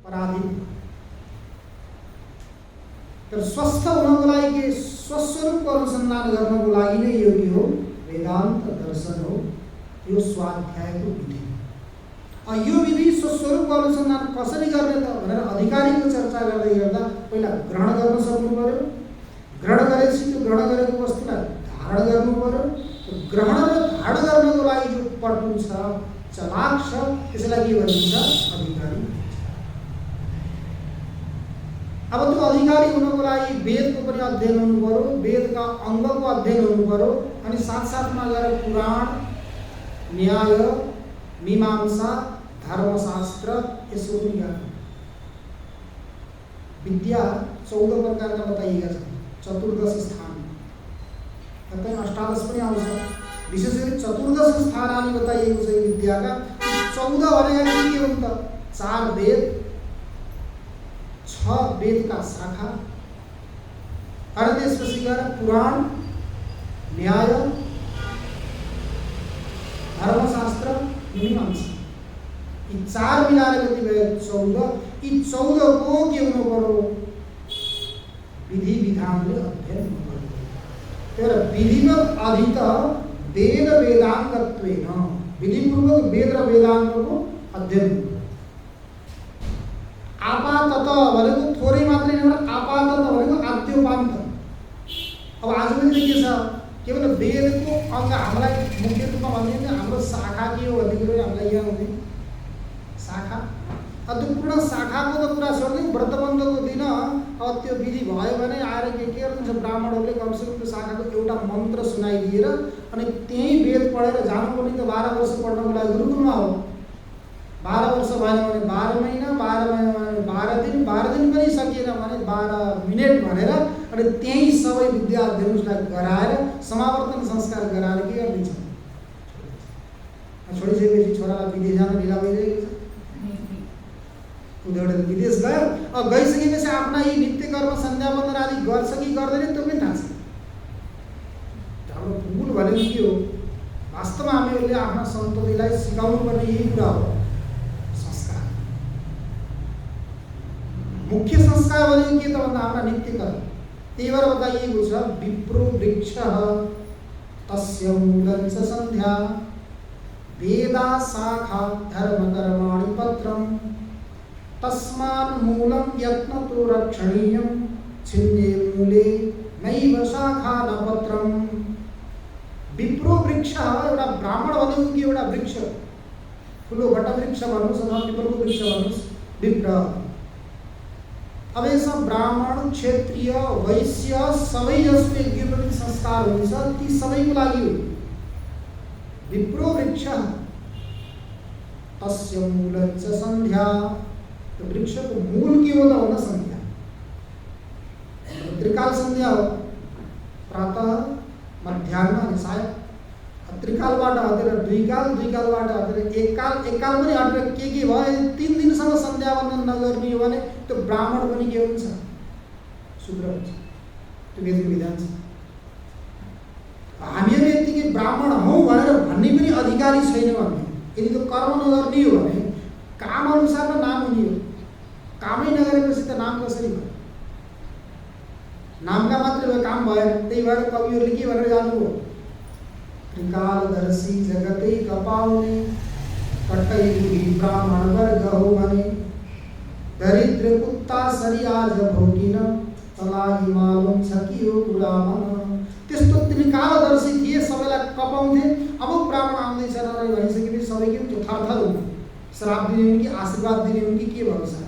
पराधीन। तर स्वस्थ हुनको लागि के स्वस्वरूपको अनुसन्धान गर्नको लागि नै यो के हो वेदान्त दर्शन हो, यो स्वाध्यायको विधि। यो विधि स्वस्वरूपको अनुसन्धान कसरी गर्ने त भनेर अधिकारीको चर्चा गर्दै गर्दा पहिला ग्रहण गर्न सक्नु पर्यो, ग्रहण गरेपछि त्यो ग्रहण गरेको वस्तुलाई धारण गर्नु पर्यो। ग्रहण र धारण गर्नको लागि जो पटु छ, चलाक छ, त्यसलाई के भनिन्छ अधिकारी। अब त्यो अधिकारी हुनको लागि वेदको पनि अध्ययन हुनु पर्यो, वेदका अङ्गको अध्ययन हुनु पर्यो, अनि साथसाथमा गएर पुराण, न्याय, मीमांसा, धर्मशास्त्र यसको पनि ज्ञान। विद्या 14 प्रकारका बताइएका छन्, 14 स्थान, कतै 18 पनि आउँछ। विशेष गरी 14 स्थानानि बताइएको छ विद्याका। 14 भनेका के हुन् त? 4 वेद, 6 वेदका शाखा, अनि त्यसपछि गएर पुराण, न्याय, धर्मशास्त्र, मीमांसा, यी 4 मिलाएर कति भयो 14। यी 14 को के हुनु पर्यो विधि विधानले अध्ययन हुनु पर्यो। तर विधिवत अधित वेद वेदाङ्गत्वेन, विधिपूर्वक वेद र वेदाङ्गको अध्ययन। आपातत भनेको थोरै मात्रै नभएर आपातत भनेको आद्योपान्त। अब आजभोलि के छ के भने वेदको अङ्ग हामीलाई मुख्य रूपमा भनिदिन्छ, हाम्रो शाखा के हो भन्ने कुरो हामीलाई यहाँ हुँदैन। शाखा त्यो पूर्ण शाखाको त कुरा छोड्दै व्रतबन्धको दिन अब त्यो विधि भयो भने आएर के गर्नुहुन्छ ब्राह्मणहरूले कमसेकम त्यो शाखाको एउटा मन्त्र सुनाइदिएर अनि त्यही वेद पढेर जानुपर्ने त 12 वर्ष पढ्नको लागि गुरुकुलमा हो। 12 वर्ष भएन भने 12 महिना, 12 महिना भने 12 दिन, 12 दिन पनि सकिएन भने 12 मिनट भनेर अनि त्यही सबै विद्या अध्ययनलाई गराएर समावर्तन संस्कार गराएर के गरिदिन्छ, छोडिसकेपछि छोरालाई विदेश जान ढिला भइरहेको छ। उनीहरू विदेश गयो, अब गइसकेपछि आफ्ना यी नित्य कर्म सन्ध्या वन्दन आदि गर्छ कि गर्दैन त्यो पनि थाहा छ। हाम्रो मूल भनेको के हो? वास्तवमा हामीहरूले आफ्ना सन्ततिलाई सिकाउनु पर्ने यही कुरा हो, संस्कार। मुख्य संस्कार भनेको के त भन्दा हाम्रा नित्य कर्म। त्यही भएर बताइएको छ विप्रो वृक्षः तस्य मूलं च सन्ध्या वेदा शाखा धर्म कर्माणि पत्रम् तस्मान् मूलं यत्नतो रक्षणीयं छिन्ने मूले नैव शाखा न पत्रम्। विप्रो वृक्ष एउटा ब्राह्मण भनेको कि एउटा वृक्ष, ठुलो वटवृक्ष भन्नुहोस् अथवा पिपलको वृक्ष भन्नुहोस्, विप्र। अब यसमा ब्राह्मण, क्षत्रिय, वैश्य सबै जसको यज्ञप्रति संस्कार हुन्छ ती सबैको लागि हो। विप्रो वृक्ष तस्य मूलं च सन्ध्या, तो वृक्षको मूल के हो त भन्दा सन्ध्या, त्रिकाल सन्ध्या हो। प्रातः, मध्याह्न अनि सायं। त्रिकालबाट हटेर दुईकाल, दुईकालबाट हटेर एककाल, एककाल पनि हटेर के भयो 3 दिनसम्म सन्ध्या वन्दन नगर्ने हो भने त्यो ब्राह्मण पनि के हुन्छ शूद्र हुन्छ। त्यो वेदको विधान छ। हामीहरू यतिकै ब्राह्मण हौँ भनेर भन्ने पनि अधिकारी छैन भने, यदि त्यो कर्म नगर्ने हो भने काम अनुसार त नाम हुने हो। कामै नगरेपछि त नाम कसरी भयो? नामका मात्रै भयो, काम भएन। त्यही भएर कविहरूले के भनेर जानुभयो? त्रिकालदर्शी जगते कपाउने कटैली ब्राह्मण वर्ग हो भने दरिद्र कुत्ता सरी आज भोगिन तलाई मालुम छ कि यो कुरा मन। त्यस्तो त्रिकालदर्शी थिए, सबैलाई कपाउँथे। अब ब्राह्मण आउँदैछ र भनिसकेपछि सबै के हुन्छ थरथर हुन्। श्राप दिने हुन् कि आशीर्वाद दिने हुन् कि के भरोसा?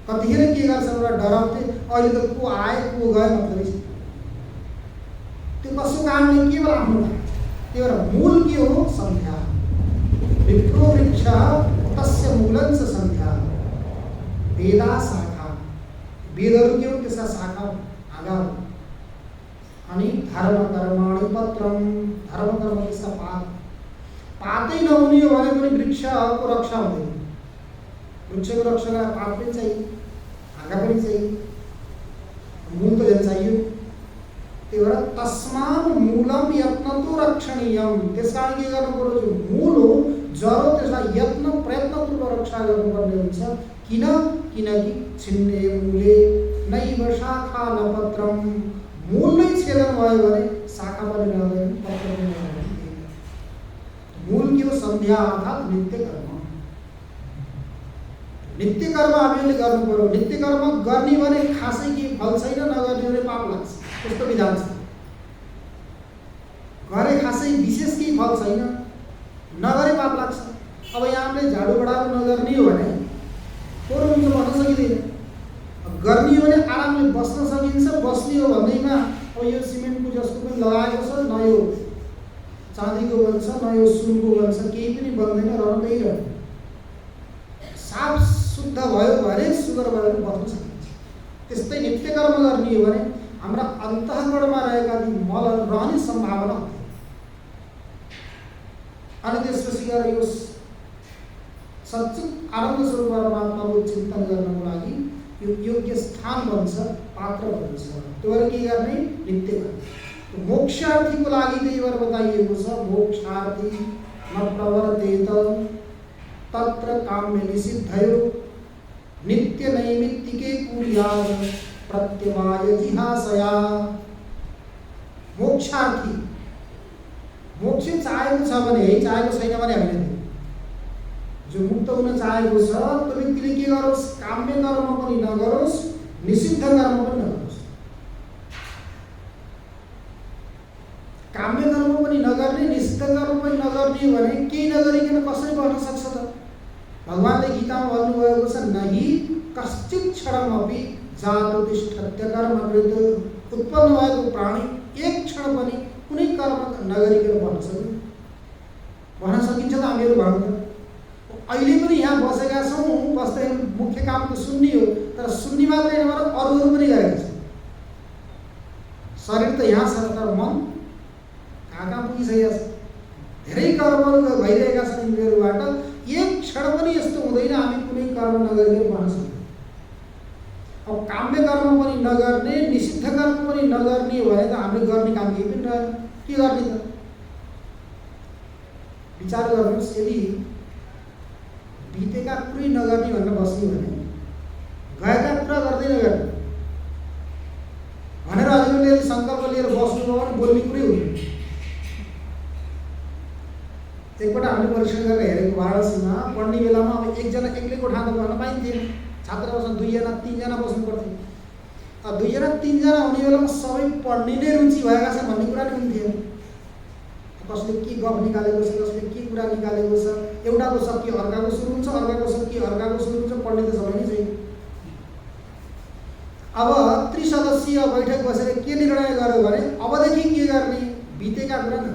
कतिखेर के गर्छ एउटा डराउँथे, अहिले त को आए को गए मात्रै छ। त्यो कसो कारणले के बेला आफ्नो त्यो मूल के हो? सन्ध्या। विप्रो वृक्ष तस्य मूलं च सन्ध्या वेदा शाखा, वेदहरू के हो त्यसका शाखा आधार। अनि धर्म कर्माणि पत्रम, धर्म कर्म त्यसका पात। पातै नहुने हो भने पनि वृक्षको रक्षा हुँदैन। वृक्षको रक्षालाई पात पनि चाहियो, हाँगा पनि चाहियो, मूल त झन् चाहियो। त्यही भएर तस्मान् मूलं यत्नतो रक्षणीयम, त्यस कारण के गर्नु पर्यो? जो मूल हो, जरो त्यसलाई यत्न प्रयत्नपूर्वक रक्षा गर्नुपर्ने हुन्छ। किन किनकि छिन्ने मूले नैव शाखा न पत्रम, मूल नै छेदन भयो भने शाखा पनि रहँदैन, पत्र पनि रहँदैन। मूल के हो? सन्ध्या अर्थात नित्य कर्म। नित्य कर्म हामीले गर्नु पर्यो। नित्य कर्म गर्ने भने खासै के फल छैन, नगर्ने भने पाप लाग्छ, त्यस्तो विधान छ। गरे खासै विशेष केही फल छैन, नगरे पाप लाग्छ। अब यहाँले झाडु बढाउनु नगर्ने हो भने पोहोर हुन्छ, बस्न सकिँदैन। गर्ने हो भने आरामले बस्न सकिन्छ। बस्ने हो भन्दैमा अब यो सिमेन्टको जस्तो पनि लगाएको छ, न यो चाँदीको बन्छ, न यो सुनको बन्छ, केही पनि बन्दैन, रहँदै रहन्छ। साफ शुद्ध भयो भने, सुगर भयो भने बस्न सकिन्छ। त्यस्तै नित्य कर्म गर्ने हो भने हाम्रा अन्तःकरणमा रहेका ती मलहरू रहने सम्भावना हुँदैन। अनि त्यसपछि गएर यो सच्चित आनन्द स्वरूप परमात्माको चिन्तन गर्नको लागि यो योग्य स्थान बन्छ, पात्र बन्छ। त्यो भएर के गर्ने? नित्य गर्ने। मोक्षार्थीको लागि त्यही भएर बताइएको छ, मोक्षार्थी न प्रवर्तेत तत्र काम्य निषिद्धयो नित्य नैमित्तिके कुर्यात् प्रत्यवाय जिहासया। मोक्षार्थी मोक्ष चाहेको छ भने, है चाहेको छैन भने होइन। जो मुक्त हुन चाहेको छ त्यो व्यक्तिले के गरोस्? काम्य कर्म पनि नगरोस्, निषिद्ध कर्म पनि नगरोस्। काम्य कर्म पनि नगर्ने, निषिद्ध कर्म पनि नगर्ने भने केही नगरिकन कसरी बस्न सक्छ त? भगवानले गीतामा भन्नुभएको छ, नहि कश्चित् क्षणमपि जातो तिष्ठत्य कर्मकृत्। उत्पन्न भएको प्राणी एक क्षण पनि कुनै कर्म नगरिकन बस्न सक्दैन। भन्न सकिन्छ त? हामीहरू भन्नु अहिले पनि यहाँ बसेका छौँ, बस्दै मुख्य काम त सुन्ने हो, तर सुन्ने मात्रै नभएर अरूहरू पनि गरेका छन्। शरीर त यहाँ छ, तर मन कहाँ पुगिसकेका छ। धेरै कर्महरू भइरहेका छन् इन्द्रियहरूबाट। एक क्षण पनि यस्तो हुँदैन हामी कुनै कर्म नगरिकन बस्न सक्दैनौँ। अब काम्य कर्म पनि नगर्ने, निषिद्ध कर्म पनि नगर्ने हो भने त हामीले गर्ने काम केही पनि रहेन। के गर्ने त? विचार गर्नुहोस्, यदि बितेका कुरै नगर्ने भनेर बस्ने भने गएका कुरा गर्दै नगर्ने भनेर हजुरले सङ्कल्प लिएर बस्नुभयो भने बोल्ने कुरै हुँदैन। एकपल्ट हामीले परीक्षण गरेर हेरेको वाराणसीमा पढ्ने बेलामा अब एकजना एक्लै कोठामा बस्न पाइन्थेन। छात्रहरूसँग 2 जना 3 जना बस्नु पर्थ्यो। 2 जना 3 जना हुने बेलामा सबै पढ्ने नै रुचि भएका छन् भन्ने कुरा नै हुन्थेन। कसले के गफ निकालेको छ, कसले के कुरा निकालेको छ, एउटाको सकिए अर्काको सुरु हुन्छ, अर्काको सकिए अर्काको सुरु हुन्छ, पढ्ने त सबै नै छैन। अब त्रिसदस्यीय बैठक बसेर के निर्णय गर्यो भने अबदेखि के गर्ने? बितेका कुरा न,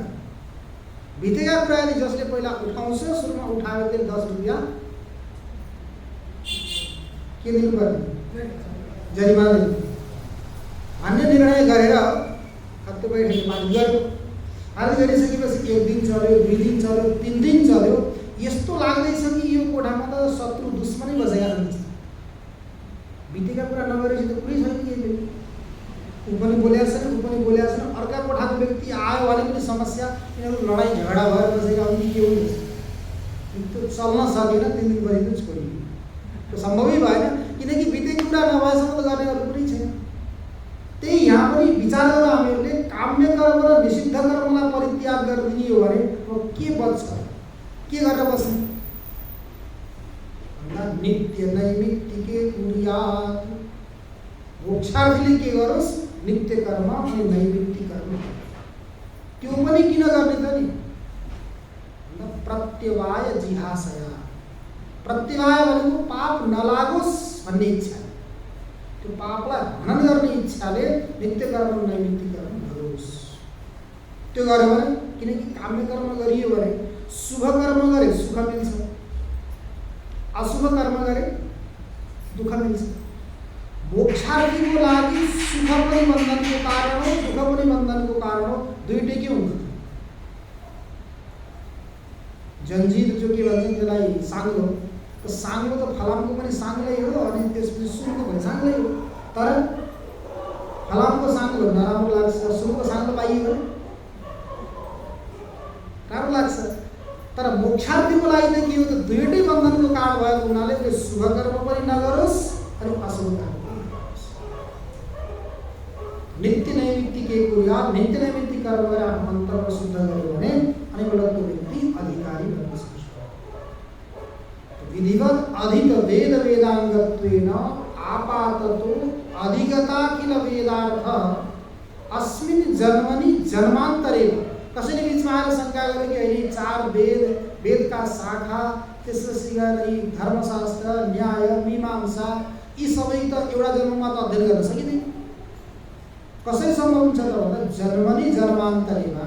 बितेका कुरा यदि जसले पहिला उठाउँछ, सुरुमा उठायो त्यसले 10 रुपियाँ के दिनुपर्ने? जरिमाना दिनु भन्ने निर्णय गरेर त्यो बैठक पारित गर्यो। पारित गरिसकेपछि 1 दिन चल्यो, 2 दिन चल्यो, 3 दिन चल्यो। यस्तो लाग्दैछ कि यो कोठामा त शत्रु दुश्मनै बसेका छन्। बितेका कुरा नगरेपछि त कुरै छैन कि ऊ पनि बोलेको छैन, ऊ पनि बोलेको छैन। अर्का कोठाको व्यक्ति आयो भने पनि समस्या, यिनीहरू लडाइँ झगडा भएर बसेका हुन् के हुन्छ? त्यो चल्न सकेन, 3 दिनपछि त छोडियो। त्यो सम्भवै भएन, किनकि बितेको कुरा नभएसम्म त गर्ने अरू कुरै छैन। त्यही यहाँ पनि विचार गरेर हामीहरूले काम्य कर्म र निषिद्ध कर्मलाई परित्याग गरिदिने हो भने अब के बच्छ? के गरेर बस्ने? नित्य नैमित्तिके कुर्यात्। मोक्षार्थीले के गरोस्? नित्य कर्म अनि नैमित्तिक कर्म। त्यो पनि किन गर्ने त नि? प्रत्यवाय जिहासया। प्रत्यवाय भनेको पाप नलागोस् भन्ने इच्छा। त्यो पापलाई हनन गर्ने इच्छाले नित्य कर्म नैमित्तिक कर्म गरोस्। त्यो गर्यो भने, किनकि काम्य कर्म गरियो भने शुभ कर्म गरे सुख मिल्छ, अशुभ कर्म गरे दुःख मिल्छ। मोक्षार्थीको लागि सुख पनि बन्धनको कारण हो, दुःख पनि बन्धनको कारण हो। दुईटै के हुन्छ? जन्जिर जो के भन्छ त्यसलाई साङ्लो। तो साङ्लो त फलामको पनि साङ्लै हो, अनि त्यसपछि सुनको पनि साङ्लै हो। तर फलामको साङ्लो नराम्रो लाग्छ, सुनको साङ्लो पाइयो भने राम्रो लाग्छ। तर मोक्षार्थीको लागि चाहिँ के हो त दुईटै बन्धनको कारण भएको हुनाले त्यो शुभ कर्म पनि नगरोस् अनि अशुभ कर्म पनि नगरोस्। नित्य नैमित्तिक कुर्यात्, नित्य नैमित्तिक कर्म गरेर आफ्नो अन्तरलाई शुद्ध गर्यो भने अनि एउटा त्यो व्यक्ति अधिकारी बन्न सक्छ। विधिवत अधिक वेद वेदाङ्गत्वेन आपाततो अधिगता किल वेदार्थ अस्मिन् जन्मनि जन्मान्तरे। कसैले बिचमा आएर शङ्का गरे कि अहिले 4 वेदका शाखा, त्यसपछि गएर धर्मशास्त्र, न्याय, मीमांसा यी सबै त एउटा जन्ममा त अध्ययन गर्न सकिँदैन। कसरी सम्भव हुन्छ त भन्दा जन्मनि जन्मान्तरेमा,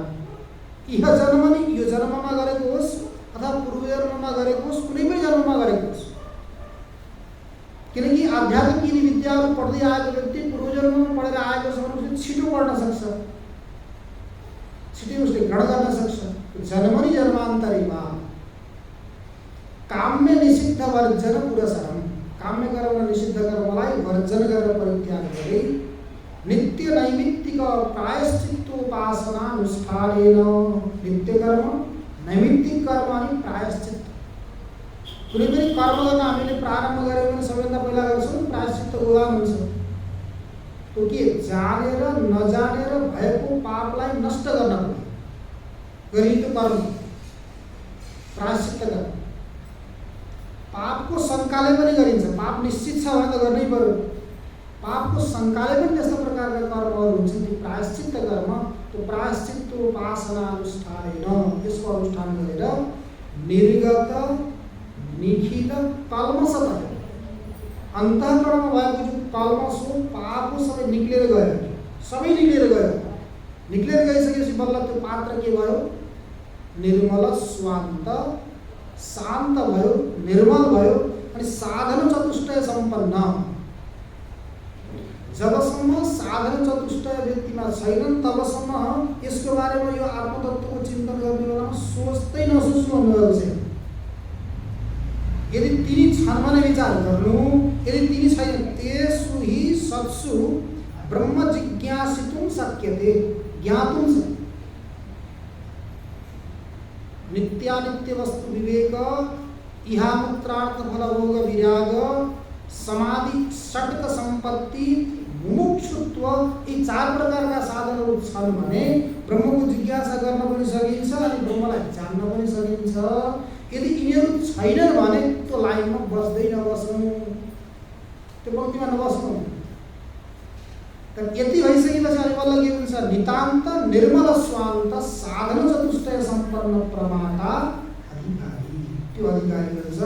यह जन्मनि यो जन्ममा गरेको होस् अथवा पूर्व जन्ममा गरेको होस्, कुनै पनि जन्ममा गरेको होस्। किनकि आध्यात्मिक यिनी विद्याहरू पढ्दै आएको व्यक्ति पूर्व जन्ममा पढेर आएको छ भने उसले छिटो पढ्न सक्छ, छिटै उसले ग्रहण गर्न सक्छ। जन्मनि जन्मान्तरेमा काम्य निषिद्ध वर्जन पुरस्सरम, काम्य कर्म निषिद्ध कर्मलाई वर्जन गरेर परित्याग गरे नित्य नैमित्तिक प्रायश्चित्तोपासनानुष्ठानेन, नित्य कर्म, नैमित्तिक कर्म अनि प्रायश्चित्त। कुनै पनि कर्म गर्न हामीले प्रारम्भ गऱ्यौँ भने सबैभन्दा पहिला गर्छौँ प्रायश्चित्त उदाहरण हुन्छ। त्यो के जानेर नजानेर भएको पापलाई नष्ट गर्न गरिएको कर्म प्रायश्चित्त कर्म। पापको शङ्काले पनि गरिन्छ, पाप निश्चित छ भने त गर्नै पर्यो। पापको शङ्काले पनि त्यस्तो प्रकारका कर्महरू हुन्छन् ती प्रायश्चित्त कर्म। त्यो प्रायश्चित्तोपासना अनुष्ठानेन, यसको अनुष्ठान गरेर निर्गत निखिल कल्मषत, अन्तःकरणमा भएको जो कल्मष हो, पाप हो, सबै निक्लेर गयो, सबै निक्लेर गयो। निक्लेर गइसकेपछि बल्ल त्यो पात्र के भयो? निर्मल स्वान्त शान्त भयो, निर्मल भयो अनि साधन चतुष्टय सम्पन्न। जबसम्म साधन चतुष्टय व्यक्तिमा छैनन् तबसम्म यसको बारेमा यो आत्मतत्त्वको चिन्तन गर्ने बेलामा सोच्दै नसोच्नु भन्नुभएको छ। यदि तिनी छन् भने विचार गर्नु, यदि तिनी छैन त्यसु हि सत्सु ब्रह्म जिज्ञासितुं शक्यते, ज्ञातुं च। नित्यानित्य वस्तु विवेक, इहामुत्रार्थ फल भोग विराग, समाधि षट्क सम्पत्ति, मुमुक्षुत्व, यी 4 प्रकारका साधनहरू छन् भने ब्रह्मको जिज्ञासा गर्न पनि सकिन्छ अनि ब्रह्मलाई जान्न पनि सकिन्छ। यदि यिनीहरू छैनन् भने त्यो लाइनमा बस्दै नबस्नु, त्यो पङ्क्तिमा नबस्नु। तर यति भइसकेपछि अनि बल्ल के हुन्छ? नितान्त निर्मल स्वान्त साधन चतुष्टय सम्पन्न प्रमाता अधिकारी, त्यो अधिकारी भन्छ।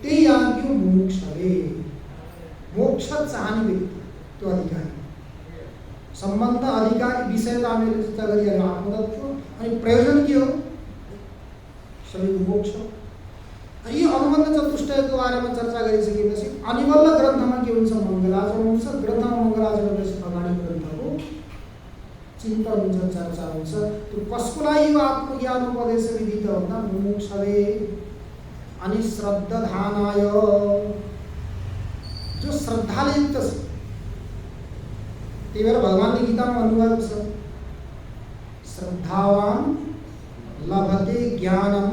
त्यही आज्ञा मुमुक्षले, मोक्ष चाहने व्यक्ति त्यो अधिकारी। सम्बन्ध, अधिकारी, विषय त हामीले चर्चा गरिहाल्यौँ, आत्मतत्त्व अनि प्रयोजन के हो? सबैको मोक्ष। यो अनुबन्ध चतुष्टयको बारेमा चर्चा गरिसकेपछि अनि बल्ल ग्रन्थमा के हुन्छ? मङ्गलाचरण हुन्छ। ग्रन्थमा मङ्गलाचरणपछि अगाडि ग्रन्थको चिन्तन हुन्छ, चर्चा हुन्छ। त्यो कसको लागि यो आत्मज्ञान उपदेश विधि त भन्दा मुमुक्षले अनि श्रद्धाधानाय, जो श्रद्धाले युक्त छ। त्यही भएर भगवानले गीतामा भन्नुभएको छ श्रद्धावान लभते ज्ञानम।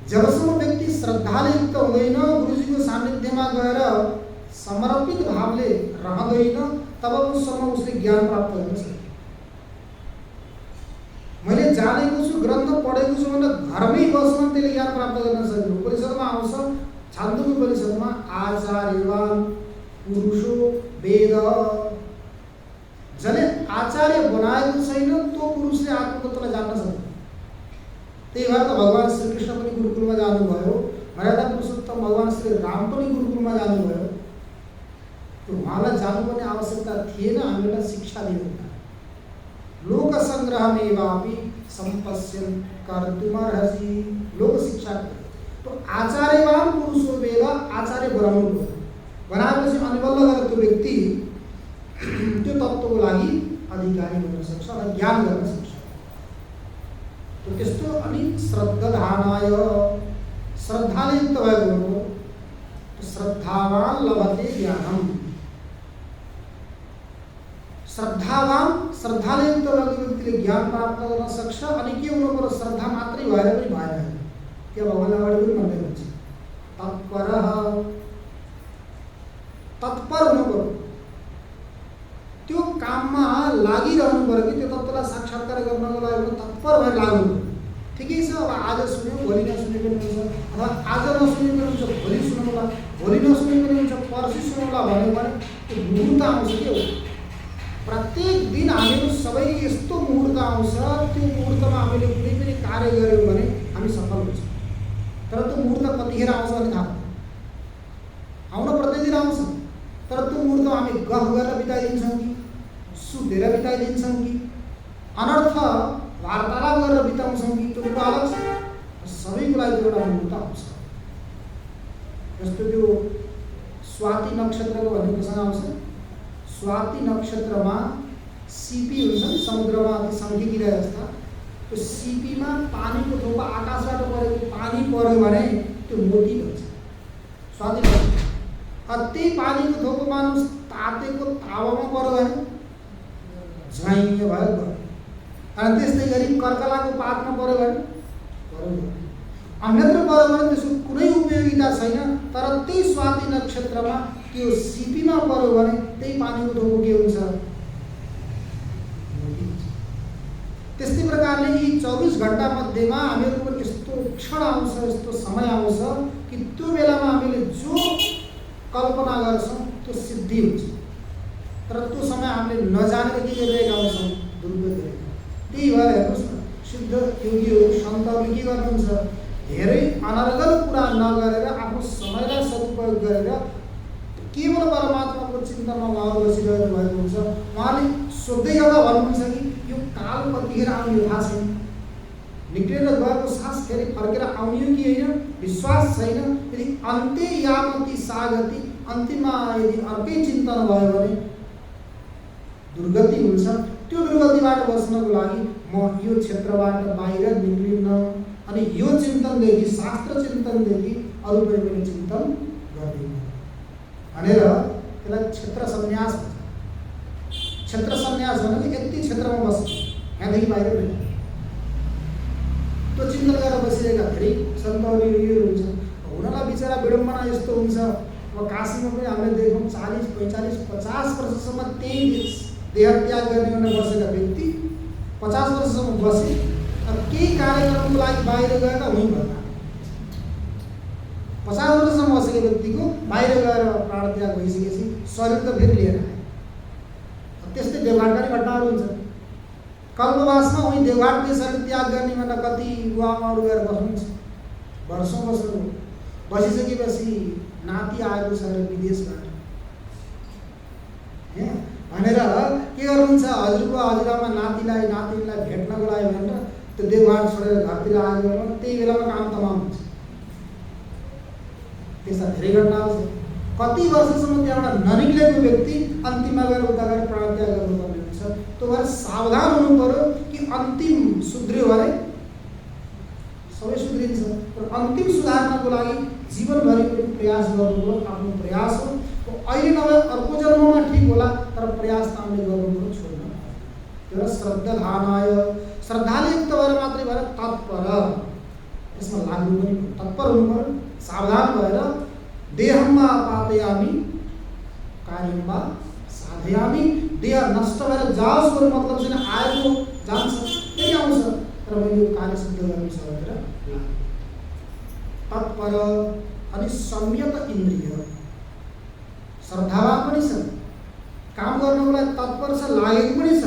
जबसम्म व्यक्ति श्रद्धाले युक्त हुँदैन, गुरुजीको सान्निध्यमा गएर समर्पित भावले रहँदैन, तब उससम्म उसले ज्ञान प्राप्त गर्न सक्छ। मैले जानेको छु, ग्रन्थ पढेको छु भनेर घरमै बस्न त्यसले ज्ञान प्राप्त गर्न सक्दैन। उपनिषदमा आउँछ, छान्दोग्य उपनिषदमा आचार्यवान पुरुषो वेद, जसले आचार्य बनाएको छैन त्यो पुरुषले आत्मतत्त्वलाई जान्न सक्दैन। त्यही भएर त भगवान श्रीकृष्ण पनि गुरुकुलमा जानुभयो, मर्यादा पुरुषोत्तम भगवान श्री राम पनि गुरुकुलमा जानुभयो। त्यो उहाँलाई जानुपर्ने आवश्यकता थिएन, हामीलाई शिक्षा दिनु। लोक संग्रहमेवापि सम्पश्यन् कर्तुमर्हसि, लोक शिक्षा। तो आचार्यवान पुरुषो वेद, आचार्य बनाउनु पर्यो। बनाएपछि अनि बल्ल गएर त्यो व्यक्ति त्यो तत्त्वको लागि अधिकारी बन्न सक्छ र ज्ञान गर्न सक्छ। तो त्यस्तो अनि श्रद्धाधानाय, श्रद्धाले युक्त भएको हो। श्रद्धावान लभते ज्ञानम, श्रद्धावान श्रद्धाले युक्त भएको व्यक्तिले ज्ञान प्राप्त गर्न सक्छ। अनि के हुनु पर्यो, श्रद्धा मात्रै भएर पनि भएन, के भगवान्ले अगाडि पनि भन्दै हुन्छ, तत्पर हुनु पर्यो, त्यो काममा लागिरहनु पर्यो कि त्यो तत्त्वलाई साक्षात्कार गर्नको लागि तत्पर भएर लाग्नु पर्यो। ठिकै छ, अब आज सुन्यो भोलि नसुने पनि हुन्छ, अथवा आज नसुने पनि हुन्छ भोलि सुनौला, भोलि नसुने पनि हुन्छ पर्सि सुनौला भन्यो भने त्यो मुहुर्त आउँछ। के हो, प्रत्येक दिन हामीहरू सबैले यस्तो मुहुर्त आउँछ, त्यो मुहुर्तमा हामीले कुनै पनि कार्य गऱ्यौँ भने हामी सफल हुन्छ। तर त्यो मुहुर्त कतिखेर आउँछ भने थाहा आउन प्रत्येक दिन आउँछ, तर त्यो मुहुर्तमा हामी गफ गरेर बिताइदिन्छौँ कि सुतेर बिताइदिन्छौँ कि अनर्थ वार्तालाप गरेर बिताउँछौँ कि त्यो कुरा अलग छ। सबैको लागि एउटा मुहुर्त आउँछ। जस्तो त्यो स्वाति नक्षत्रको भन्ने प्रसङ्ग आउँछ। स्वाति नक्षत्रमा सिपी हुन्छ नि, समुद्रमा अति सङ्ख्य जस्ता, त्यो सिपीमा पानीको थोपा आकाशबाट परेको पानी पर्यो भने त्यो मोती हुन्छ स्वाति नक्षत्र। त्यही पानीको थोपो मानुस तातेको तावामा पर्यो भने झैँ भयो गयो। अनि त्यस्तै गरी कर्कलाको पातमा पर्यो भने अन्यत्र पर्यो भने त्यसको कुनै उपयोगिता छैन। तर त्यही स्वाति नक्षत्रमा त्यो सिपीमा पर्यो भने त्यही पानीको थोपो के हुन्छ, त्यस्तै प्रकारले यी 24 घण्टा मध्येमा हामीहरूको यस्तो क्षण आउँछ, यस्तो समय आउँछ कि त्यो बेलामा हामीले जो कल्पना गर्छौँ त्यो सिद्धि हुन्छ। तर त्यो समय हामीले नजानेर के गरिरहेका हुन्छौँ, दुरुपयोग गरेका। त्यही भएर हेर्नुहोस् न, शुद्ध योगीहरू सन्तहरूले के गर्नुहुन्छ, धेरै अनर्गल कुरा नगरेर आफ्नो समयलाई सदुपयोग गरेर केवल परमात्माको चिन्तनमा उहाँहरू बसिरहेको भएको हुन्छ। उहाँले सोध्दै गर्दा भन्नुहुन्छ कि यो काल कतिखेर आउने थाहा छैन, निक्लेर गएको सास फेरि फर्केर आउने हो कि होइन, विश्वास छैन। यदि अन्त्य यामति सागति, अन्तिममा यदि अर्कै चिन्तन भयो भने दुर्गति हुन्छ। त्यो दुर्गतिबाट बच्नको लागि म यो क्षेत्रबाट बाहिर निक्लिन्न, अनि यो चिन्तनदेखि, शास्त्र चिन्तनदेखि अरू पनि चिन्तन गर्दिनँ भनेर त्यसलाई क्षेत्र सन्यास भन्छ। क्षेत्र सन्यास भनेको यति क्षेत्रमा बस्छ, यहाँदेखि बाहिर पनि त्यो चिन्तन गरेर बसिरहेका धेरै सन्तहरू योगीहरू हुन्छ। हुनलाई बिचरा विडम्बना यस्तो हुन्छ, अब काशीमा पनि हामीले देख्यौँ 40, 45, 50 वर्षसम्म त्यही देहत्याग गर्ने भनेर बसेका व्यक्ति 50 वर्षसम्म बसे, केही कार्यक्रमको लागि बाहिर गएका हुँ भन्दा 50 वर्षसम्म बसेको व्यक्तिको बाहिर गएर प्राणत्याग भइसकेपछि शरीर त फेरि लिएर आयो। त्यस्तै देवघाटका नि घटनाहरू हुन्छ। कल्पवासमा उही देवघाटकै शरीर त्याग गर्ने भनेर कति बुवामाहरू गएर बस्नुहुन्छ, वर्षौँ बस्नु बसिसकेपछि नाति आएको छ अरे विदेशबाट भनेर के गर्नुहुन्छ, हजुरको हजुरआमा नातिनीलाई भेट्नको लागि भनेर त्यो देवघाट छोडेर घरतिर आएको बेलामा त्यही बेलामा काम तमाम हुन्छ। त्यस्ता धेरै घटनाहरू छ। कति वर्षसम्म त्यहाँबाट ननिक्लेको व्यक्ति अन्तिममा गएर उता गएर प्राणत्याग गर्नुपर्ने हुन्छ। त्यो भएर सावधान हुनु पर्यो कि अन्तिम सुध्रियो भने सबै सुध्रिन्छ, तर अन्तिम सुधार्नको लागि जीवनभरि पनि प्रयास गर्नु पर्यो। आफ्नो प्रयास हो, अहिले नभए अर्को जन्ममा ठिक होला, तर प्रयास त हामीले गर्नु पर्यो, छोड्नु त्यो श्रद्धाधानाय, श्रद्धाले युक्त भएर मात्रै भएर तत्पर, यसमा लाग्नु पनि तत्पर हुनु पर्यो। सावधान भएर देहमा पातयामी कार्यमा साधयामी, देह नष्ट भएर जाओस् भन्ने मतलब छैन, आएको जान्छ त्यही आउँछ, तर मैले यो कार्य सिद्ध गर्नु छ भनेर तत्पर। अनि संयत इन्द्रिय, श्रद्धावान पनि छन्, काम गर्नको लागि तत्पर छ, लागेको पनि छ,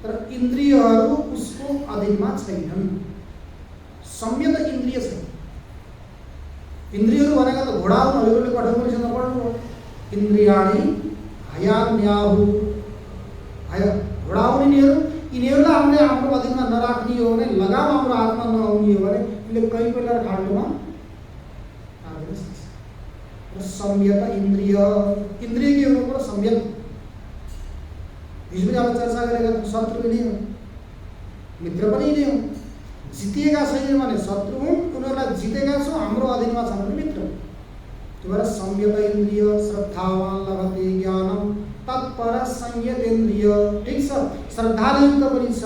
तर इन्द्रियहरू उसको अधीनमा छैनन्। संयत इन्द्रिय छ। इन्द्रियहरू भनेका त घोडा हुन्, हजुरले कठोपनिषद नपढ्नु हो, इन्द्रियाणी हयान्याहु, घोडा हुन् यिनीहरूलाई हामीले आफ्नो अधीनमा नराख्ने हो भने, लगाम हाम्रो हातमा नहुने हो भने यिनले कहीँ पनि खाल्टोमा लाग्न सक्छ। संयत इन्द्रिय, इन्द्रिय के हुनु पर्यो, संयत। हिजो अब चर्चा गरेका शत्रु पनि हो, मित्र पनि नै हो। जितिएका छैन भने शत्रु हुन्, उनीहरूलाई जितेका छौँ, हाम्रो अधीनमा छन् भने मित्र। त्यो भएर संयत इन्द्रिय, श्रद्धावान लभते ज्ञानम, तत्पर संयतेन्द्रिय, ठिक छ, श्रद्धायुक्त पनि छ,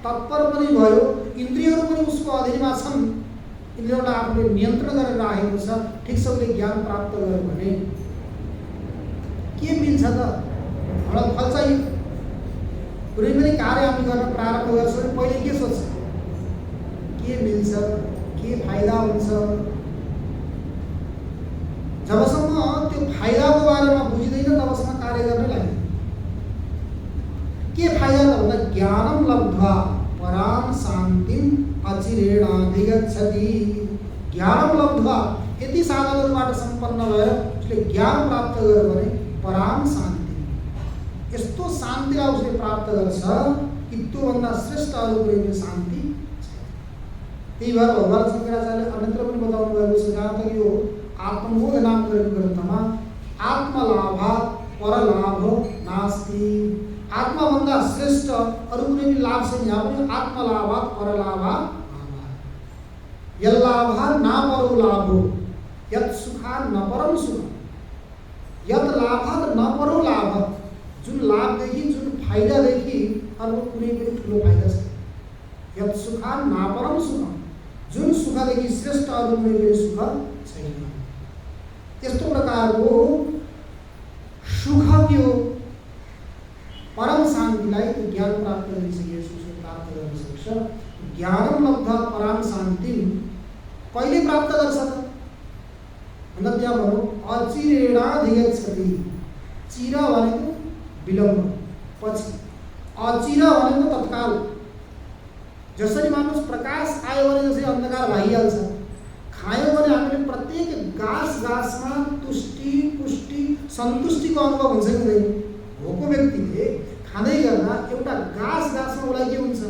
तत्पर पनि भयो, इन्द्रियहरू पनि उसको अधीनमा छन्, इन्द्रियलाई आफूले नियन्त्रण गरेर राखेको छ, ठिक छ, उसले ज्ञान प्राप्त गर्यो भने के मिल्छ त? हामीलाई फल चाहियो। कुनै पनि कार्य हामी गर्न प्रारम्भ गर्छौँ भने पहिले के सोच्छ? के मिल्छ, के फाइदा हुन्छ? जबसम्म त्यो फाइदाको बारेमा बुझिँदैन तबसम्म कार्य गर्न लाग्दैन। के फाइदा त भन्दा ज्ञानम लब्ध्वा पराम शान्तिम अचिरेणाधिगच्छति। ज्ञानम लब्ध्वा, यति साधनहरूबाट सम्पन्न भएर उसले ज्ञान प्राप्त गर्यो भने पराम शान्ति, यस्तो शान्तिलाई उसले प्राप्त गर्छ कि त्योभन्दा श्रेष्ठ अरू कुनै शान्ति छैन। त्यही भएर भगवान शङ्कराचार्यले अन्यत्र पनि बताउनु भएको छ, जहाँ तक यो आत्मबोध नाम गरेको ग्रन्थमा आत्मलाभात् परलाभो नास्ति। आत्माभन्दा श्रेष्ठ अरू कुनै पनि लाभ छैन। यहाँ पनि आत्मलाभात् परलाभात् यल्लाभा न परो लाभो यत् सुखा न परम सुख, यत् लाभात् न परो लाभ। जुन लाभदेखि, जुन फाइदादेखि अर्को कुनै पनि ठुलो फाइदा छैन। यत् सुखा न परम सुख, जुन सुखदेखि श्रेष्ठ अरू कुनै पनि सुख छैन। त्यस्तो प्रकारको सुख त्यो परम शान्तिलाई त्यो ज्ञान प्राप्त गरिसकेपछि उसले प्राप्त गर्न सक्छ। ज्ञानम लब्ध्वा पराम शान्तिम कहिले प्राप्त गर्छ त भन्दा त्यहाँ भनौँ अचिरेणाधिगच्छति। चिर भनेको विलम्ब, पछि, अचिर भनेको तत्काल। जसरी मानुस प्रकाश आयो भने जसरी अन्धकार भागिहाल्छ, खायो भने हामीले प्रत्येक गाँसमा तुष्टि, पुष्टि, सन्तुष्टिको अनुभव हुन्छ कि हुँदैन? भोको व्यक्तिले खाँदै गर्दा एउटा गाँसमा उसलाई के हुन्छ?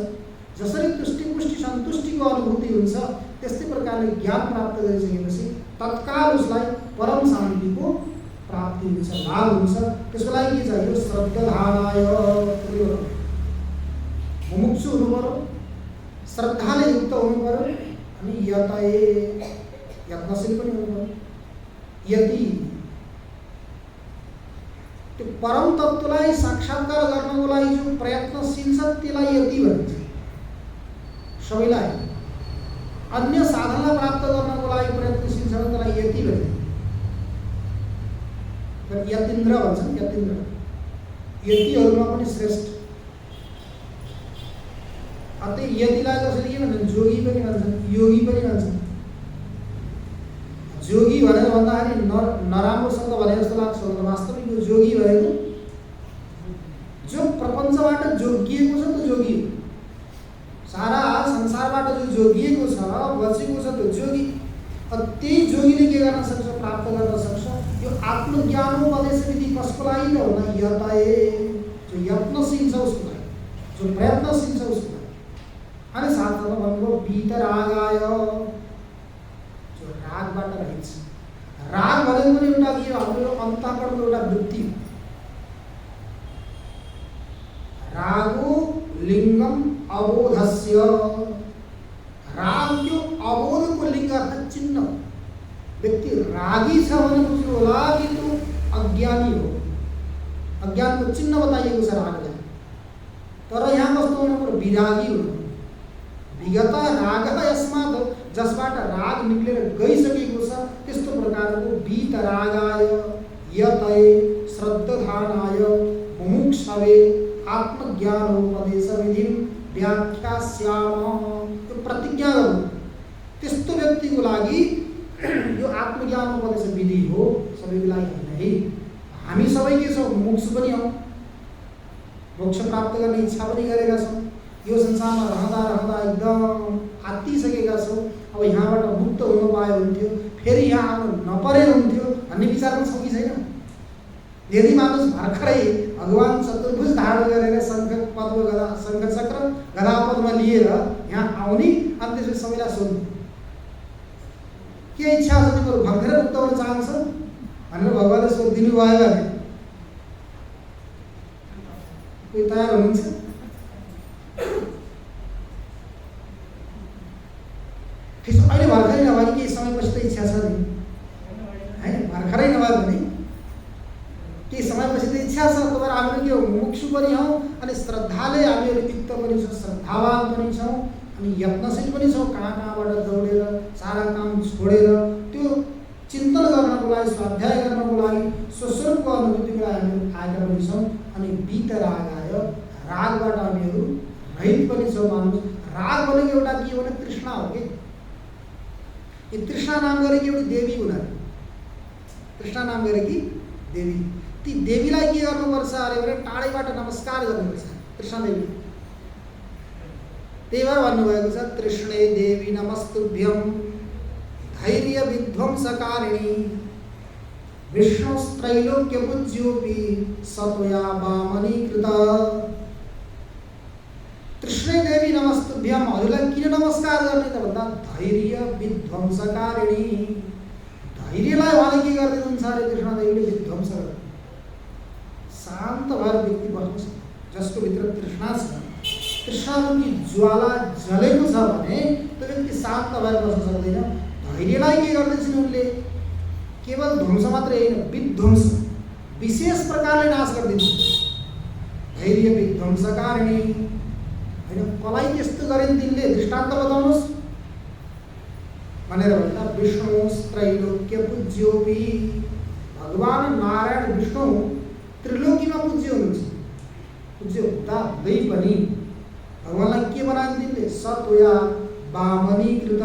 जसरी तुष्टि, पुष्टि, सन्तुष्टिको अनुभूति हुन्छ, त्यस्तै प्रकारले ज्ञान प्राप्त गरिसकेपछि तत्काल उसलाई परम शान्तिको प्राप्ति हुन्छ, लाभ हुन्छ। त्यसको लागि के चाहियो? श्रद्धानाय, मुमुक्षु हुनु पर्यो, श्रद्धाले युक्त हुनु पर्यो, अनि यतये, यत्नशील पनि हुनु पर्यो। यति, त्यो परम तत्त्वलाई साक्षात्कार गर्नको लागि जो प्रयत्नशील छ त्यसलाई यति भनिन्छ। सबैलाई अन्य साधनलाई प्राप्त गर्नको लागि प्रयत्नशील छ त्यसलाई यति भनिन्छ। यतीन्द्र भन्छन्, यतीन्द्र, यतिहरूमा पनि श्रेष्ठ। अतः यतिलाई कसरी के भन्छन्? जोगी पनि भन्छन्, योगी पनि भन्छन्। जोगी भनेर भन्दाखेरि नराम्रो शब्द भने जस्तो लाग्छ, वास्तविक यो जोगी भनेको जो प्रपञ्चबाट जोगिएको छ त्यो जोगी हो। सारा संसारबाट जो जोगिएको छ, बचेको छ त्यो जोगी। त्यही जोगीले के गर्न सक्छ? प्राप्त गर्न सक्छ यो आत्मज्ञानोपदेश विधि। कसको लागि त भन्दा यतये, जो यत्नशील छ उसको लागि, जो प्रयत्नशील छ उसको लागि। अनि साथमा भन्नुभयो वीतरागाय, जो रागबाट रहित छ। राग भनेको पनि एउटा के? हाम्रो अन्तःकरणको एउटा वृत्ति हो। रागो लिङ्गम अबोधस्य, राग त्यो अबोधको लिङ्ग अर्थात् चिन्ह। व्यक्ति रागी छ भने बुझ्नु होला कि त्यो अज्ञानी हो। अज्ञानको चिन्ह बताइएको छ रागलाई। तर यहाँ कस्तो हुनु पर्यो? विरागी हुनु। विगत राग यस्मात्, जसबाट राग निक्लेर गइसकेको छ, त्यस्तो प्रकारको वीतरागाय यतये श्रद्धानाय मुमुक्षवे आत्मज्ञानोपदेश विधिं व्याख्यास्यामः। त्यो प्रतिज्ञा गर्नु, त्यस्तो व्यक्तिको लागि यो आत्मज्ञानोपदेश विधि हो, सबैको लागि होइन है। हामी सबै के छौँ? मोक्ष पनि हौँ, मोक्ष प्राप्त गर्ने इच्छा पनि गरेका छौँ। यो संसारमा रहँदा रहँदा एकदम आत्तिसकेका छौँ। अब यहाँबाट मुक्त हुन पायो हुन्थ्यो, फेरि यहाँ आउनु नपरे हुन्थ्यो भन्ने विचार पनि छ कि छैन? यदि मानुस भर्खरै भगवान चतुर्भुज धारण गरेर शङ्ख चक्र गदापदमा लिएर यहाँ आउने, अनि त्यसपछि सबैलाई सोध्नु के इच्छा छ तिम्रो? भर्खरै मुक्त हुन चाहन्छ भनेर भगवानले सोधिदिनु भयो भने कोही तयार हुनुहुन्छ? अहिले भर्खरै नभए केही समयपछि त इच्छा छ नि है? भर्खरै नभए भने केही समयपछि त इच्छा छ तर हामीहरू के मुमुक्षु पनि हौँ अनि श्रद्धाले हामीहरू युक्त पनि छौँ, श्रद्धावान पनि छौँ अनि यत्नशील पनि छौँ। कहाँ कहाँबाट दौडेर सारा काम छोडेर त्यो चिन्तन गर्नको लागि, स्वाध्याय गर्नको लागि, स्वस्वरूपको अनुभूतिको लागि हामीहरू आएका पनि छौँ। अनि वीतराग आयो, रागबाट हामीहरू रहित पनि छौँ। मान्नुहोस्, राग भनेको एउटा के हो भने तृष्णा हो कि यो तृष्णा नाम गरेकी एउटी देवी हुन्। तृष्णा नाम गरेकी देवी, ती देवीलाई के गर्नुपर्छ अरे भने टाढैबाट नमस्कार गर्नुपर्छ तृष्णा देवी। त्यही भएर भन्नुभएको छ तृष्णे देवी नमस्तुभ्यं धैर्य विध्वंसकारिणी विष्णुस्त्रैलोक्य पूज्योऽपि सत्वया वामनीकृत। तृष्णे देवी नमस्तुभ्यं, हजुरलाई किन नमस्कार गर्ने त भन्दा धैर्य विध्वंसकारिणी, धैर्यलाई उहाँले के गरिदिनुहुन्छ अरे कृष्ण देवीले विध्वंस गर्नु। शान्त भएर व्यक्ति बस्नु सक्छ जसको भित्र तृष्णा छ, तृष्णारूपी ज्वाला जलेको छ भने त्यो व्यक्ति शान्त भएर बस्न सक्दैन। धैर्यलाई के गर्दैछन् उनले, केवल ध्वंस मात्रै होइन विध्वंस विशेष प्रकारले नाश गरिदिन्छ। धैर्य विध्वंसकारिणी होइन, कसलाई त्यस्तो गरेन तिनले, दृष्टान्त बताउनुहोस् भनेर भन्दा विष्णुस्त्रैलोक्य पूज्योऽपि, भगवान नारायण विष्णु त्रिलोकीमा पूज्य हुनुहुन्छ। पूज्य हुँदा हुँदै पनि भगवानलाई के बनाइन् तिनले, सत्वया वामनीकृत।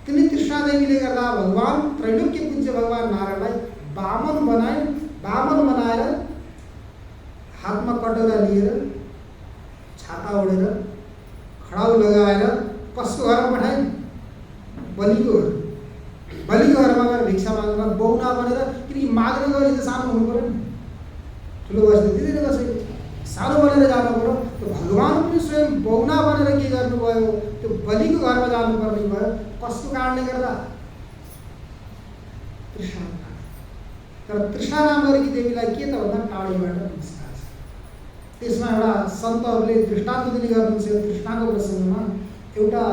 तिनी तृष्णा देवीले गर्दा भगवान त्रैलोक्य पूज्य भगवान नारायणलाई वामन बनाइन्। वामन बनाएर हातमा कटौरा लिएर छाता ओढेर खडाउ लगाएर कसको घरमा पठाइन्, बलिको घर। बलिको घरमा गएर भिक्षा माग्न बहुना बनेर, किनकि माग्न गएर चाहिँ सानो हुनु पऱ्यो नि, ठुलो बस्दै दिँदैन कसैले, सानो बनेर जानु पऱ्यो। त्यो भगवान पनि स्वयं बहुना बनेर के गर्नुभयो, त्यो बलिको घरमा जानुपर्ने भयो। कसको कारणले गर्दा, तृष्णा। तर तृष्णा नाम गरेकी देवीलाई के त भन्दा टाढैबाट नमस्कार छ। त्यसमा एउटा सन्तहरूले दृष्टान्त दिने गर्नुहुन्छ। तृष्णाको प्रसङ्गमा एउटा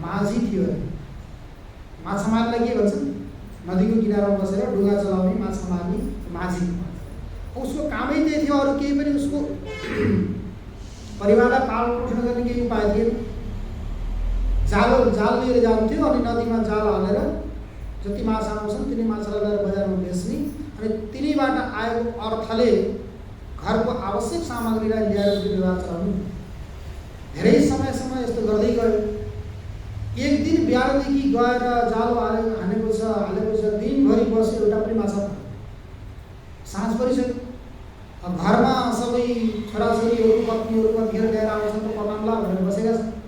माझी थियो अरे, माछा मार्नलाई के भन्छन्, नदीको किनारमा बसेर डुङ्गा चलाउने माछा मार्ने माझी। उसको कामै त्यही थियो, अरू केही पनि उसको परिवारलाई पालन गर्ने केही उपाय थिएन। जाल लिएर जान्थ्यो अनि नदीमा जाल हालेर जति माछा आउँछन् तिनी माछालाई लिएर बजारमा बेच्ने अनि तिनीबाट आएको अर्थले घरको आवश्यक सामग्रीलाई ल्याएर व्यवहार चलाउनु। धेरै समयसम्म यस्तो गर्दै गयो। एक दिन बिहानदेखि गएर जालो हालेको छ, दिनभरि बस्यो, एउटा पनि माछा पाएन। साँझ परिसक्यो, घरमा सबै छोराछोरीहरू पत्नीहरू कतिखेर ल्याएर आउँछन् त पकाउँला भनेर बसेका छन्।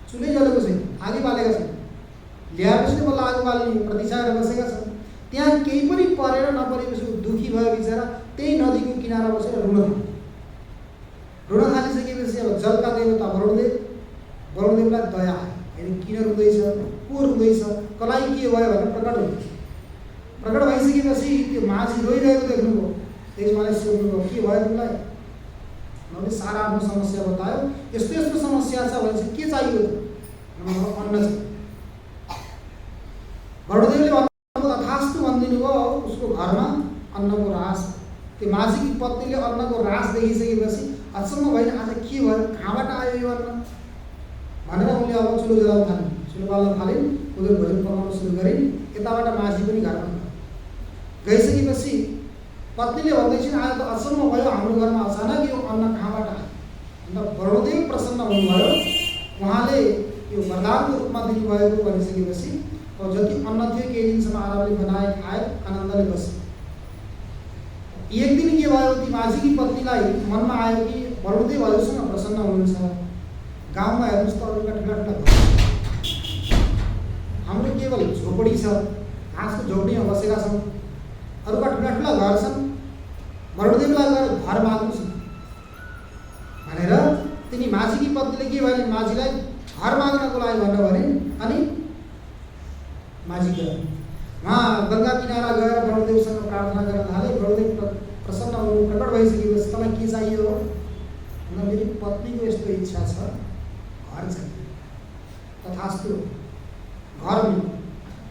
चुलै जलेको छैन, आगो बालेका छन्, ल्याएपछि बल्ल आगो बाल्ने प्रतीक्षा गरेर बसेका छन्। त्यहाँ केही पनि परेर नपरेपछि दुखी भयो बिचरा। त्यही नदीको किनारा बसेर रुन थालिसकेपछि अब जलका देवता वरुणदेवलाई दया आयो। किन रुँदैछ, को रुँदैछ, कसलाई के भयो भनेर प्रकट भयो। प्रकट भइसकेपछि त्यो माझी रोइरहेको देख्नुभयो। त्यसमाले सोध्नुभयो के भयो तिमीलाई, उनीहरूले सारा आफ्नो समस्या बतायो। यस्तो यस्तो समस्या छ भनेपछि के चाहियो त, अन्न छ। वरुणदेवले भन्नुभयो तथास्तु भनिदिनु भयो। उसको घरमा अन्नको रास। त्यो माझीकी पत्नीले अन्नको रास देखिसकेपछि अचम्म भएन, आज के भयो, कहाँबाट आयो यो अन्न भनेर उनले अब चुलो जलाउन थालिन्, चुलो बाल्न थालिन्, उनीहरू भोजन पकाउन सुरु गरिन्। यताबाट माझी पनि घरमा गइसकेपछि पत्नीले भन्दैछिन् आज त अचम्म भयो, हाम्रो घरमा अचानक यो अन्न कहाँबाट आयो अन्त वरुणदेव प्रसन्न हुनुभयो। उहाँले यो वरदानको रूपमा दिनुभएको भनिसकेपछि अब जति अन्न थियो केही दिनसम्म आरामले बनाए, खाए, आनन्दले बसे। एक दिन के भयो, ती माझीकी पत्नीलाई मनमा आयो कि वरुणदेव हजुरसँग प्रसन्न हुनुहुन्छ। गाउँमा हेर्नुहोस् त अरूका ठुला ठुला हाम्रो केवल झोपडी छ, घाँसको झोपडीमा बसेका छौँ। अरूका ठुला ठुला घर छन्, वरुणदेवलाई गएर घर माग्नुहोस् भनेर तिनी माझीकी पत्नीले के भने माझीलाई घर माग्नको लागि भनेर भने। अनि माझी गयो, उहाँ गङ्गा किनारा गएर वरुणदेवसँग प्रार्थना गर्न थाले। वरुणदेव प्रसन्न हुनु, प्रकट भइसकेपछि तँलाई के चाहियो भन्दा मेरी पत्नीको यस्तो इच्छा छ, घर चाहियो। तथास्तु, घर मिल्यो।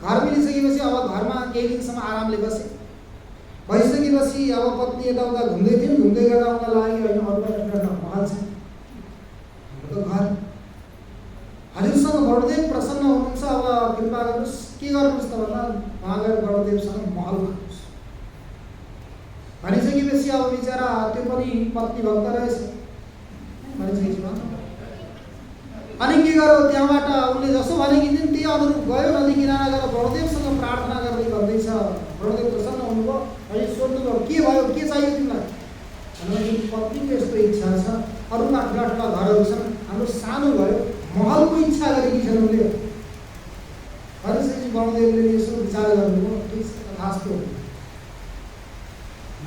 घर मिलिसकेपछि अब घरमा केही दिनसम्म आरामले बसे। भइसकेपछि अब पत्नी यताउता घुम्दै थिइन्, घुम्दै गर्दा उनलाई लाग्यो होइन अर्को एउटा महल छ, हाम्रो त घर। हजुरसँग बडोदेव प्रसन्न हुनुहुन्छ, अब कृपा गर्नुहोस् के गर्नुहोस् त भन्दा उहाँ गएर बडोदेवसँग महल गर्नुहोस् भनिसकेपछि अब बिचरा त्यो पनि पत्नी भक्त रहेछ भनिसकेपछि अनि के गर्यो, त्यहाँबाट उनले जसो भनेकी थिइन् त्यही अनुरूप गयो, नदी किनारा गएर बडोदेवसँग प्रार्थना गर्दै गर्दैछ। बडोदेव प्रसन्न हुनुभयो, अनि सोध्नुभयो के भयो, के चाहियो तिमीलाई? भनेपछि पत्नीको यस्तो इच्छा छ, अरूमा ठुला ठुला घरहरू छन्, हाम्रो सानो भयो, महलको इच्छा गरेकी छन् उनले। भनेपछि बडोदेवले यसो विचार गर्नुभयो, ठिक छ तथास्तु।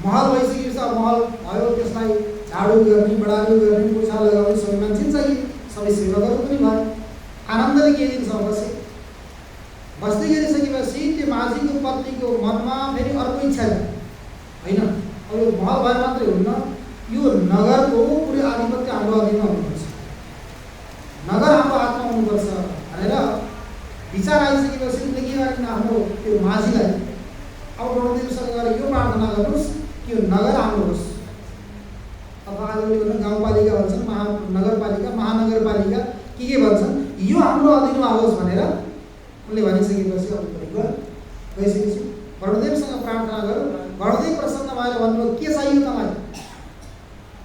महल भइसकेपछि महल भयो, त्यसलाई झाडु गर्ने, बढारी गर्ने, पोछा लगाउने सबै मान्छे चाहिए, सबै सेवकहरू पनि भयो। आनन्दले केही दिनसम्म बसे। बस्दै गरिसकेपछि त्यो माझीको पत्नीको मनमा फेरि अर्को इच्छा छ, होइन अब यो महल भए मात्रै हुन्न, यो नगरको पुरै आधिपत्य हाम्रो अधीनमा हुनुपर्छ, नगर हाम्रो हातमा हुनुपर्छ भनेर विचार आइसकेपछि उनले के गरिन्, आफ्नो त्यो माझीलाई अब बडोदेवसँग गएर यो प्रार्थना गर्नुहोस् कि यो नगर हाम्रो होस्। अब आजभोलि गाउँपालिका भन्छन्, महानगरपालिका, महानगरपालिका के भन्छन्, यो हाम्रो अधीनमा होस् भनेर उनले भनिसकेपछि अब गइसकेपछि बडोदेवसँग प्रार्थना गरौँ। बडोदेव प्रसन्न भएर भन्नुभयो के चाहियो तपाईँ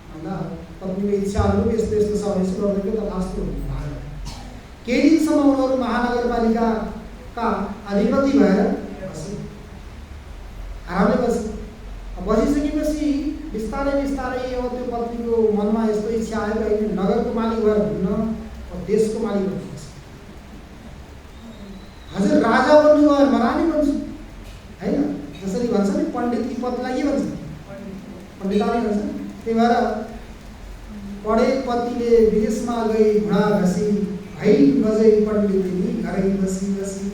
भन्दा पत्नीको इच्छा अनुरूप यस्तो यस्तो छ भनेपछि बडोदेवले तथास्तु भन्नुभयो। केही दिनसम्म उनीहरू महानगरपालिकाका अधिपति भएर बसे, आरामले बसे। बसिसकेपछि बिस्तारै बिस्तारै अब त्यो पत्नीको मनमा यस्तो इच्छा आयो कि नगरको मालिक भएर हुन्न, देशको मालिक हुनुपर्छ। हजुर राजा बन्नुभयो म रानी बन्छु, होइन जसरी भन्छ नि पण्डितकी पत्नीलाई के भन्छ, पण्डितानी भन्छ। त्यही भएर पढे पतिले विदेशमा गई घुँडा घसी, भई बजै पण्डितनी घरै बसी बसी।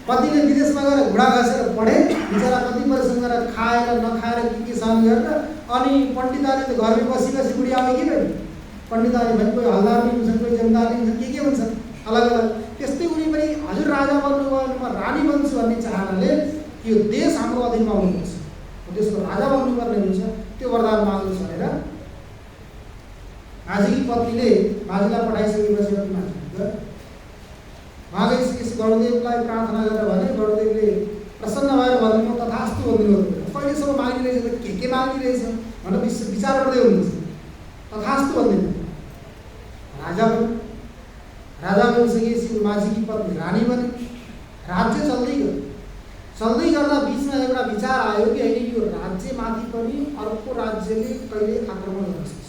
पतिले विदेशमा गएर घुँडा घसेर पढे, बिचरा कति परिश्रम गरेर खाएर नखाएर के सहन गरेर, अनि पण्डिताले त घरमै बसी बसी बुढी आयो कि भएन। पण्डिताले भने कोही हल्दार हुन्छन्, कोही जमदार हुन्छन्, के भन्छन् अलग अलग। त्यस्तै उनी पनि हजुर राजा बन्नुभयो म रानी बन्छु भन्ने चाहनाले यो देश हाम्रो अधीनमा हुनुपर्छ, देशको राजा बन्नुपर्ने हुन्छ, त्यो वरदान माग्नुहोस् भनेर माझीकी पत्नीले माझीलाई पठाइसकेपछि मागिसकेपछि बडोदेवलाई प्रार्थना गरेर भने बडोदेवले प्रसन्न भएर भन्नुभयो तथास्तु भन्नुभयो। कहिलेसम्म मागिरहेछ त के मागिरहेछ भनेर विचार गर्दै हुनुहुन्छ, तथास्तु भन्दैन। राजा बनिसकेपछि माझीकी पत्नी रानी बने। राज्य चल्दै गयो, चल्दै गर्दा बिचमा एउटा विचार आयो कि होइन यो राज्यमाथि पनि अर्को राज्यले कहिले आक्रमण गर्न सक्छ,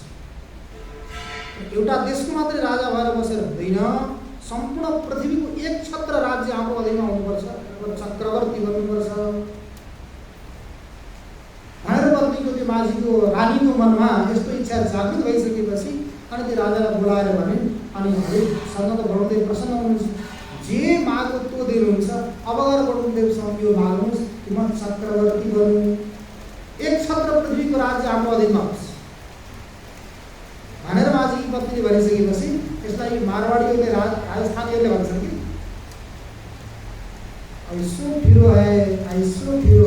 एउटा देशको मात्रै राजा भएर बसेर हुँदैन, सम्पूर्ण पृथ्वीको एक छत्र राज्य हाम्रो अधीनमा हुनुपर्छ, चक्रवर्ती बन्नुपर्छ भनेर पत्नीको त्यो माझीको रानीको मनमा यस्तो इच्छा जागृत भइसकेपछि अनि त्यो राजालाई बोलाएर भने अनि हजुरसँग त बडोदेव प्रसन्न हुनुहुन्छ, जे माग्नु त्यो दिनुहुन्छ, अब गएर बडोदेवसँग यो माग्नुहोस् कि म चक्रवर्ती बन्नु, एक छत्र पृथ्वीको राज्य हाम्रो अधीनमा होस् भनेर माझीकी पत्नीले भनिसकेपछि यसलाई मारवाडीहरूले राजस्थानीहरूले भन्छन् कि ऐसो फिरो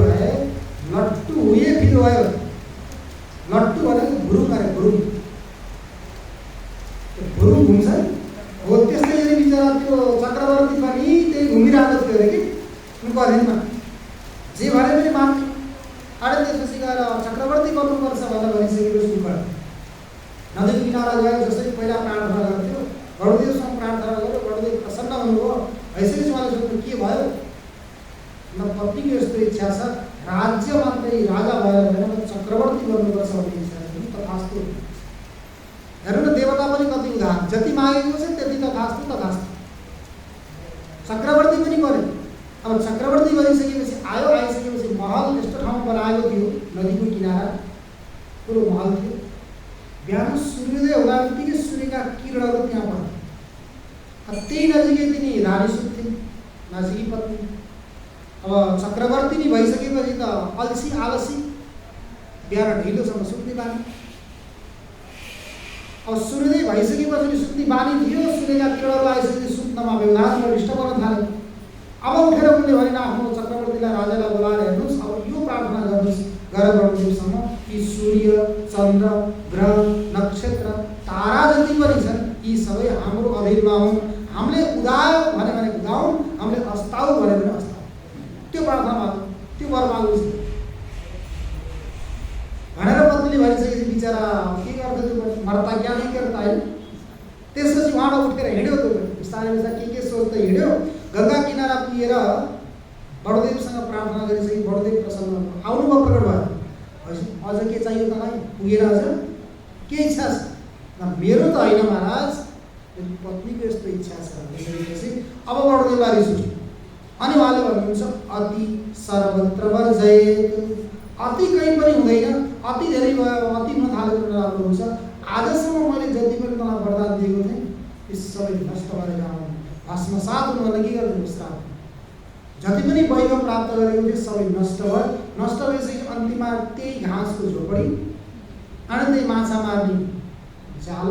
है लट्टू हुए फिरो है। लट्टू भनेको गुरुङ अरे गुरुङ, गुरुङ घुम्छ हो, त्यस्तै गरी बिचरा त्यो चक्रवर्ती पनि त्यही घुमिरहेको थियो अरे कि उनको अधीनमा, जे भने पनि मान्थ्यो। अरे त्यसपछि गएर चक्रवर्ती बन्नुपर्छ भनेर भनिसकेपछि नदी किनारा गएर जसरी पहिला प्रार्थना गर्थ्यो, बडोदेवसँग प्रार्थना गर्यो, बडोदेव प्रसन्न हुनुभयो। भइसकेपछि उहाँले सोध्नु के भयो, न पत्नीको यस्तो इच्छा छ, राज्य मात्रै राजा भएर होइन चक्रवर्ती बन्नुपर्छ भन्ने इच्छा छ, तथास्तु। हेर्नु न देवता पनि कति उदाहरण, जति मागेको छ त्यति तथास्तु तथास्तु। चक्रवर्ती पनि बन्यो। अब चक्रवर्ती बनिसकेपछि आइसकेपछि महल यस्तो ठाउँमा बनाएको थियो, नदीको किनारा पुरो महल थियो। बिहान सूर्योदय हुँदा बित्तिकै सूर्यका किरणहरू त्यहाँ पर्थे। त्यही नजिकै तिनी रानी सुत्थिन्, माझीकी पत्नी। अब चक्रवर्ती नि भइसकेपछि त अल्छी आलसी, बिहान ढिलोसम्म सुत्ने बानी। अब सूर्योदय भइसकेपछि सुत्ने बानी थियो, सूर्यका किरणहरू आइसकेपछि सुत्नमा व्यवधान डिस्टर्ब गर्न थाल्यो। अब उठेर उनले भने आफ्नो चक्रवर्तीलाई राजालाई बोलाएर हेर्नुहोस् अब यो प्रार्थना गएर बडोदेवसँग यी सूर्य चन्द्र ग्रह नक्षत्र तारा जति पनि छन् यी सबै हाम्रो अधीनमा हुन्। हामीले उदायो भने उदाउँ, हामीले अस्ताउ भने अस्ताउ। त्यो प्रार्थना मागौँ, त्यो वर मागौँ भनेर पत्नीले भनिसकेपछि बिचरा के गर्छ त्यो मर्ता क्या नहीं करता है। त्यसपछि उहाँबाट उठेर हिँड्यो, त्यो बिस्तारै बिस्तारै के सोच्दै हिँड्यो। गङ्गा किनारा पुगेर बडोदेवसँग प्रार्थना गरिसके बडोदेव प्रसन्न आउनुभयो, प्रकट भयो। अझ के चाहियो तँलाई? पुगेर अझ के इच्छा छ? मेरो त होइन महाराज, पत्नीको यस्तो इच्छा छ भनेपछि अब बडोदेवलाई रिस उठ्यो। अनि उहाँले भन्नुहुन्छ अति सर्वत्र वर्जयेत्, अति कहीँ पनि हुँदैन, अति धेरै भयो, अति नथालेको राम्रो हुन्छ। आजसम्म मैले जति पनि तँलाई वरदान दिएको थिएँ ती सबै नष्ट भएर जाउँ, भस्मसात हुनुभन्दा के गरिदिनु श्राप। जति पनि वैभव प्राप्त गरेको थियो सबै नष्ट भयो। नष्ट भइसकेपछि अन्तिममा त्यही घाँसको झोपडी अनि त्यही माछा मार्ने जाल,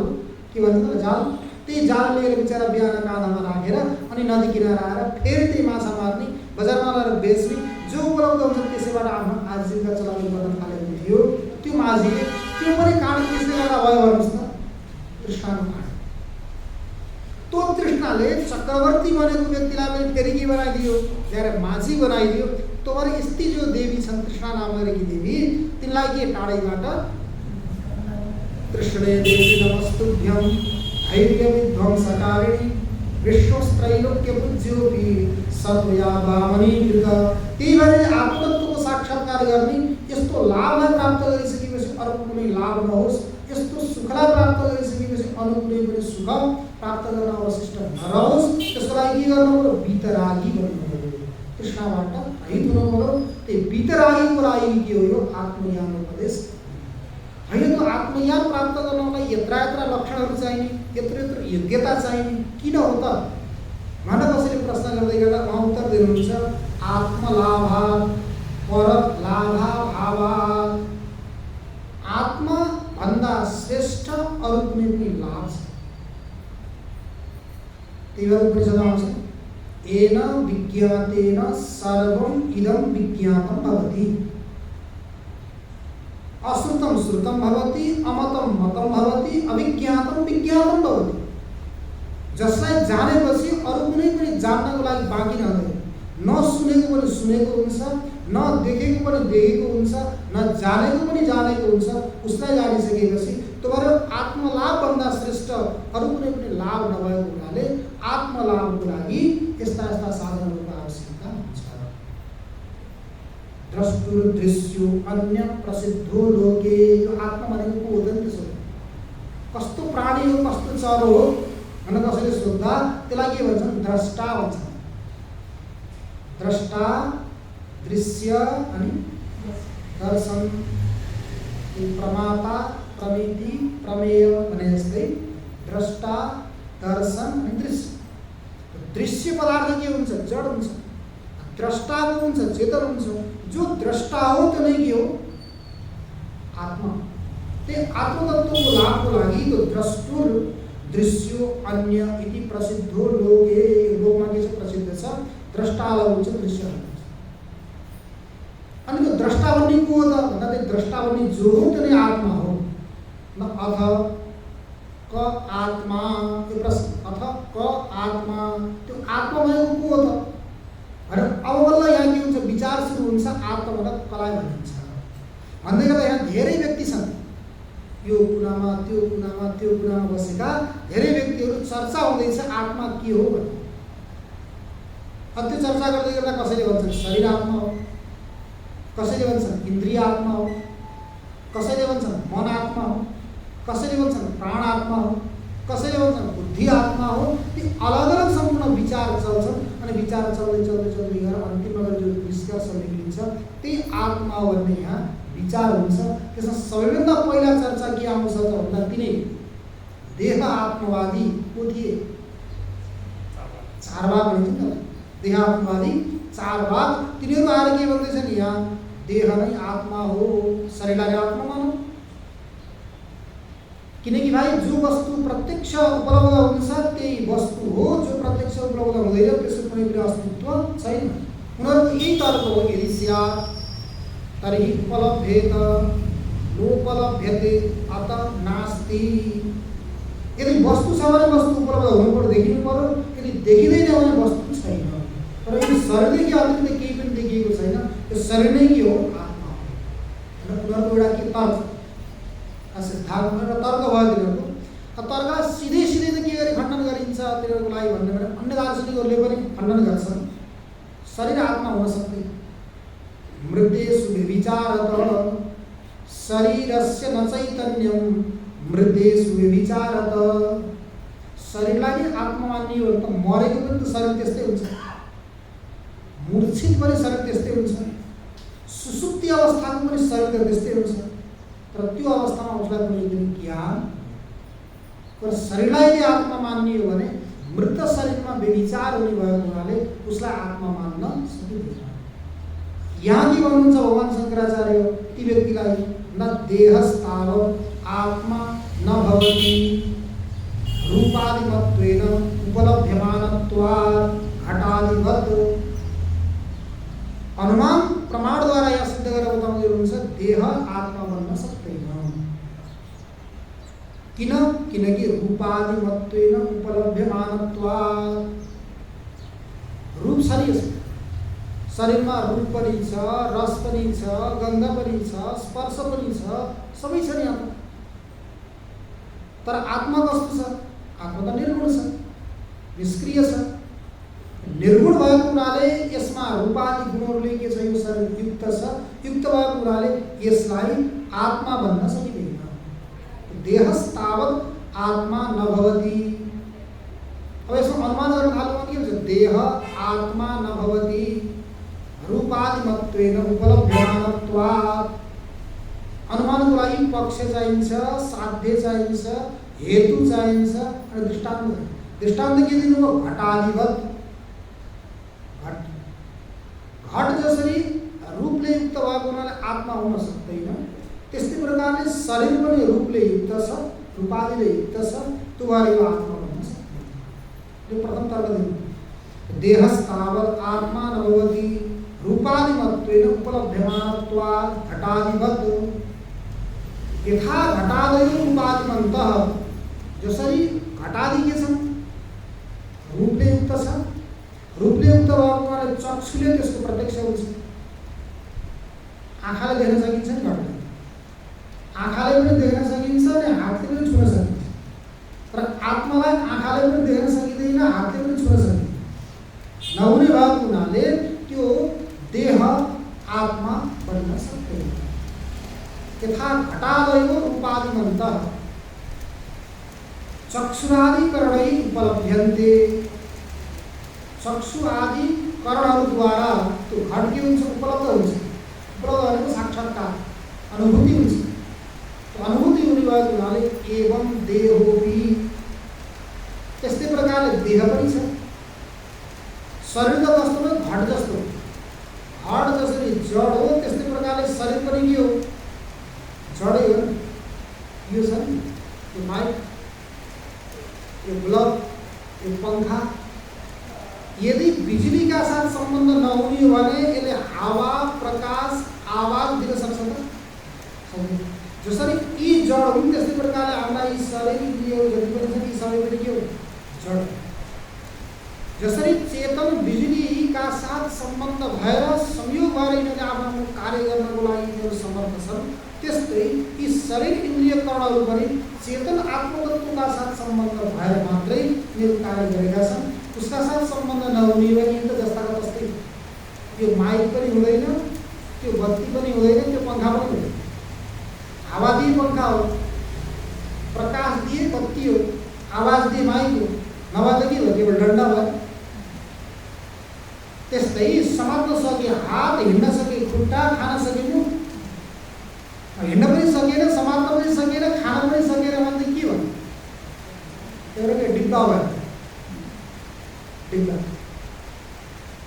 के भन्छ त जाल, त्यही जाल लिएर बिचरा बिहान काँधामा राखेर अनि नदी किनारा आएर फेरि त्यही माछा मार्ने, बजारमा लगेर बेच्ने, जो उपलब्ध हुन्छ त्यसैबाट आफ्नो आजीविका चलाउने गर्न थालेको थियो। त्यो माझीले त्यो पनि कारण त्यसले गर्दा भयो भन्नुहोस् त, तृष्णाको कारण। त्यो तृष्णाले चक्रवर्ती बनेको व्यक्तिलाई पनि फेरि के बनाइदियो, ल्याएर माझी बनाइदियो। तोरी यस्ती जो देवी छन् तृष्णा नाम गरेकी देवी, तिनलाई के टाढैबाट तृष्णे देवी नमस्तुभ्यं धैर्य विध्वंसकारिणी विश्वस्त्रैलोक्य पूज्योपि सर्वया वामनी कृत। त्यही भएर आत्मतत्वको साक्षात्कार गर्ने यस्तो लाभलाई प्राप्त गरिसकेपछि अरू कुनै लाभ नहोस्, यस्तो सुखलाई प्राप्त गरिसकेपछि अरू कुनै पनि सुख प्राप्त गर्न अवशिष्ट नरहोस्, त्यसको लागि के गर्नु पर्यो? वितरागी बन्नु पर्यो, तृष्णाबाट रहित हुनु पर्यो। त्यही वितरागीको लागि के हो? यो आत्मज्ञान उपदेश होइन। त आत्मज्ञान प्राप्त गर्नलाई यत्र यत्र लक्षणहरू चाहिने, यत्र यत्र योग्यता चाहिने, किन हो त भनेर कसैले प्रश्न गर्दै गर्दा उहाँ उत्तर दिनुहुन्छ आत्मलाभात् परलाभाभावात्। आत्माभन्दा श्रेष्ठ अरू कुनै पनि लाभ छ। त्यही भएर उपनिषदमा आउँछ येन विज्ञातेन सर्वम् इदं विज्ञातं भवति, अश्रुतं श्रुतं भवति, अमतं मतं भवति, अविज्ञातं विज्ञातं भवति। जसलाई जानेपछि अरू कुनै पनि जान्नको लागि बाँकी रहँदैन। न सुनेको पनि सुनेको हुन्छ, न देखेको पनि देखेको हुन्छ, न जानेको पनि जानेको हुन्छ। उसलाई जानिसकेपछि तपाईँ आत्मलाभभन्दा श्रेष्ठ अरू कुनै पनि लाभ नभएको हुनाले आत्मलाभको लागि यस्ता यस्ता साधनहरूको आवश्यकता हुन्छ। द्रष्टुर दृश्यो अन्य प्रसिद्धो लोके। यो आत्मा भनेको को हो त? त्यसो कस्तो प्राणी हो, कस्तो चरो हो भनेर कसैले सोद्धा त्यसलाई के भन्छन्? द्रष्टा भन्छन्। द्रष्टा, दृश्य अनि दर्शन, प्रमाता, प्रमिति, प्रमेय भने जस्तै द्रष्टा, दर्शन अनि दृश्य। दृश्य पदार्थ के हुन्छ? जड हुन्छ। द्रष्टा को हुन्छ? चेतन हुन्छ। जो द्रष्टा हो त्यो नै के हो? आत्मा। त्यो आत्मतत्वको लाभको लागि त्यो द्रष्टुर दृश्यो अन्य इति प्रसिद्धो लोके। लोकमा के छ? प्रसिद्ध छ। द्रष्टा अलग हुन्छ, दृश्य अलग हुन्छ। अनि त्यो द्रष्टा भन्ने को हो त भन्दा त्यो द्रष्टा भन्ने जो हो त्यो नै आत्मा हो। न अथ क आत्मा, यो प्रश्न अथ क आत्मा, त्यो आत्मा भनेको को हो त भनेर अब बल्ल यहाँ के हुन्छ? विचार सुरु हुन्छ। आत्मा भनेर कसलाई भनिन्छ भन्दै गर्दा यहाँ धेरै व्यक्ति छन्, यो कुनामा त्यो कुनामा त्यो कुनामा बसेका धेरै व्यक्तिहरू चर्चा हुँदैछ आत्मा के हो भन्ने। त्यो चर्चा गर्दै गर्दा कसैले भन्छन् शरीर आत्मा हो, कसैले भन्छन् इन्द्रिय आत्मा हो, कसैले भन्छन् मन आत्मा हो, कसैले भन्छन् प्राण आत्मा हो, कसैले भन्छन् बुद्धि आत्मा हो। ती अलग अलग सम्पूर्ण विचार चल्छन् अनि विचार चल्दै चल्दै चल्दै गएर अन्तिममा जो निष्कर्ष निक्लिन्छ त्यही आत्मा हो भन्ने यहाँ विचार हुन्छ। त्यसमा सबैभन्दा पहिला चर्चा के आउँछ त भन्दा तिनै देह आत्मवादी को थिए? चारवाक भनिन्छ नि त, देह आत्मवादी चारवाक। तिनीहरू आएर के भन्दैछन्? यहाँ देह नै आत्मा हो, शरीरलाई आत्मा मानौ। किनकि भाइ जो वस्तु प्रत्यक्ष उपलब्ध हुन्छ त्यही वस्तु हो, जो प्रत्यक्ष उपलब्ध हुँदैन त्यसको कुनै पनि अस्तित्व छैन। उनीहरूको यही तर्क हो। यदि स्यात् तर्हि उपलभ्येत नोपलभ्यते अत नास्ति। यदि वस्तु छ भने वस्तु उपलब्ध हुनु पर्यो, देखिनु पर्यो। यदि देखिँदैन भने वस्तु छैन। तर यो शरीरदेखि अतिरिक्त केही पनि देखिएको छैन। यो शरीर नै के हो? आत्मा हो। उनीहरूको एउटा के तर्क सिद्धान्त र तर्क भयो तिनीहरूको। तर्क सिधै सिधै त के गरी खण्डन गरिन्छ तिनीहरूको लागि भन्ने भने अन्य दार्शनिकहरूले पनि खण्डन गर्छन्। शरीर आत्मा हुन सक्दैन। मृतेषु व्यभिचारत शरीरस्य न चैतन्यम मृतेषु व्यभिचारत। शरीरलाई नै आत्मा मान्ने हो भने त मरेको पनि त शरीर त्यस्तै हुन्छ, मूर्छित पनि शरीर त्यस्तै हुन्छ, सुसुप्ति अवस्थाको पनि शरीर त त्यस्तै हुन्छ। तर त्यो अवस्थामा उसलाई कुनै दिन ज्ञान र शरीरलाई नै आत्मा मान्ने हो भने मृत शरीरमा व्यभिचार हुने भएको हुनाले उसलाई आत्मा मान्न सकिँदैन। यहाँ के भन्नुहुन्छ भगवान शङ्कराचार्य ती व्यक्तिलाई? न देहस्तावत् आत्मा न भवति रूपादिमत्वेन उपलभ्यमानत्वात् घटादिवत्। अनुमान प्रमाणद्वारा यहाँ सिद्ध गरेर बताउँदै हुनुहुन्छ देह आत्मा बन्न सक्दैन। किनकि रूपादिमत्वेन उपलभ्यमानत्वात्। रूप शरीर छ, शरीरमा रूप पनि छ, रस पनि छ, गन्ध पनि छ, स्पर्श पनि छ, सबै छ नि यहाँ। तर आत्मा कस्तो छ? आत्मा त निर्गुण छ, निष्क्रिय छ। निर्गुण भएको हुनाले यसमा रूपादि गुणहरूले के छ? यो शरीर युक्त छ। युक्त भएको हुनाले यसलाई आत्मा भन्न सकिँदैन। देहस्तावत् आत्मा न भवति। अब यसमा अनुमान गर्न थाल्नु भने के हुन्छ? देह आत्मा न भवति रूपादिमत्वेन उपलभ्यमानत्वात्। अनुमानको लागि पक्ष चाहिन्छ, साध्य चाहिन्छ, हेतु चाहिन्छ अनि दृष्टान्त। दृष्टान्त के दिनुभयो? घटादिवत्। घट जसरी रूपले युक्त भएको हुनाले आत्मा हुन सक्दैन, त्यस्तै प्रकारले शरीर पनि रूपले युक्त छ, रूपादिले युक्त छ, त्यो भएर यो आत्मा बन्न सक्दैन। यो प्रथम तर्क दिनु। देहस्तावत् आत्मा न भवति रूपादिमत्वेन उपलभ्यमानत्वात् घटादिवत्। यथा घटादयो रूपादिमन्तः। जसरी घटादि के छन्? रूपले युक्त छ। रूपले युक्त भएको हुनाले चक्षुले त्यसको प्रत्यक्ष हुन्छ। आँखाले देख्न सकिन्छ नि घटलाई, आँखाले पनि देख्न सकिन्छ अनि हातले पनि छुन सकिन्छ। तर आत्मालाई आँखाले पनि देख्न सकिँदैन, हातले पनि छुन सकिँदैन। नहुने भएको हुनाले त्यो देह आत्मा बन्न सक्दैन। यथा घटादयो रूपादिमन्तः चक्षुरादिकरणै उपलभ्यन्ते। चक्षु आदि करणहरूद्वारा त्यो घट के हुन्छ? उपलब्ध हुन्छ। उपलब्ध भनेको साक्षात्कार, अनुभूति हुन्छ। अनुभूति हुने भएको हुनाले एवं देहोपि। त्यस्तै प्रकारले देह पनि छ। शरीर त कस्तो हो? घट जस्तो। घट जसरी जड हो त्यस्तै प्रकारले शरीर पनि के हो? जडै हो। यो छ नि, यो माइक, यो बल्ब, यो पंखा। यदि बिजुली का साथ संबंध नहुने हो भने यसले हावा, प्रकाश, आवाज दिन सक्छ त? जसरी यी जड हुन् त्यस्तै प्रकारले हामीलाई शरीर इंद्रियहरू जति पनि छन् यी सबै पनि के हो? जड। जसरी चेतन बिजुली का साथ सम्बन्ध भएर संयोग भएर यिनीहरूले आफ्नो कार्य गर्नको लागि यिनीहरू समर्थ छन्, त्यस्तै यी शरीर इन्द्रिय करणहरू पनि चेतन आत्मतत्वका साथ सम्बन्ध भएर मात्रै यिनीहरू कार्य गरेका छन्। उसका साथ सम्बन्ध नहुने भने त जस्ताको तस्तै। त्यो माइक पनि हुँदैन, त्यो बत्ती पनि हुँदैन, त्यो पंखा पनि हुँदैन। हावा दिए पंखा हो, प्रकाश दिए बत्ती हो, आवाज दिए माइक हो, नभए त के हो? केवल डन्डा भयो। त्यस्तै समात्न सके हात, हिँड्न सके खुट्टा, खान सके मुख। हिँड्न पनि सकेन, समात्न पनि सकेन, खान पनि सकेन भने के भन्नु? एउटा डिब्बा भयो, डिब्बा।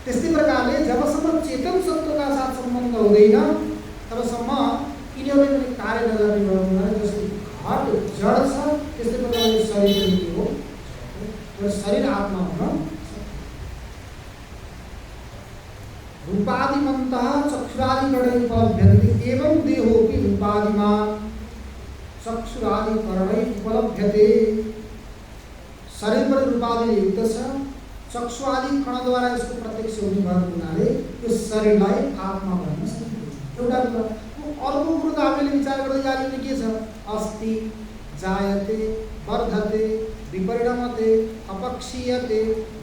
त्यस्तै प्रकारले जबसम्म चेतन सत्वका साथ सम्बन्ध हुँदैन तबसम्म यिनीहरूले पनि कार्य नगर्ने भयो भने जस्तै घट जड छ त्यस्तै प्रकारले शरीर पनि के हो? र शरीर आत्मा हुन रूपादिमन्तः चक्षुरादिकरणैः उपलभ्यन्ते एवं देहोऽपि रूपादिमान् चक्षुरादिकरणैः उपलभ्यते। शरीर पर रूपादि युक्त छ, चक्षु आदि कणद्वारा यसको प्रत्यक्ष हुने भएको हुनाले यो शरीरलाई आत्मा भन्न सकिन्छ। एउटा कुरा। अर्को कुरो त हामीले विचार गर्दै जाने के छ? अस्ति, जायते, वर्धते, विपरिणमते, अपक्षीयते,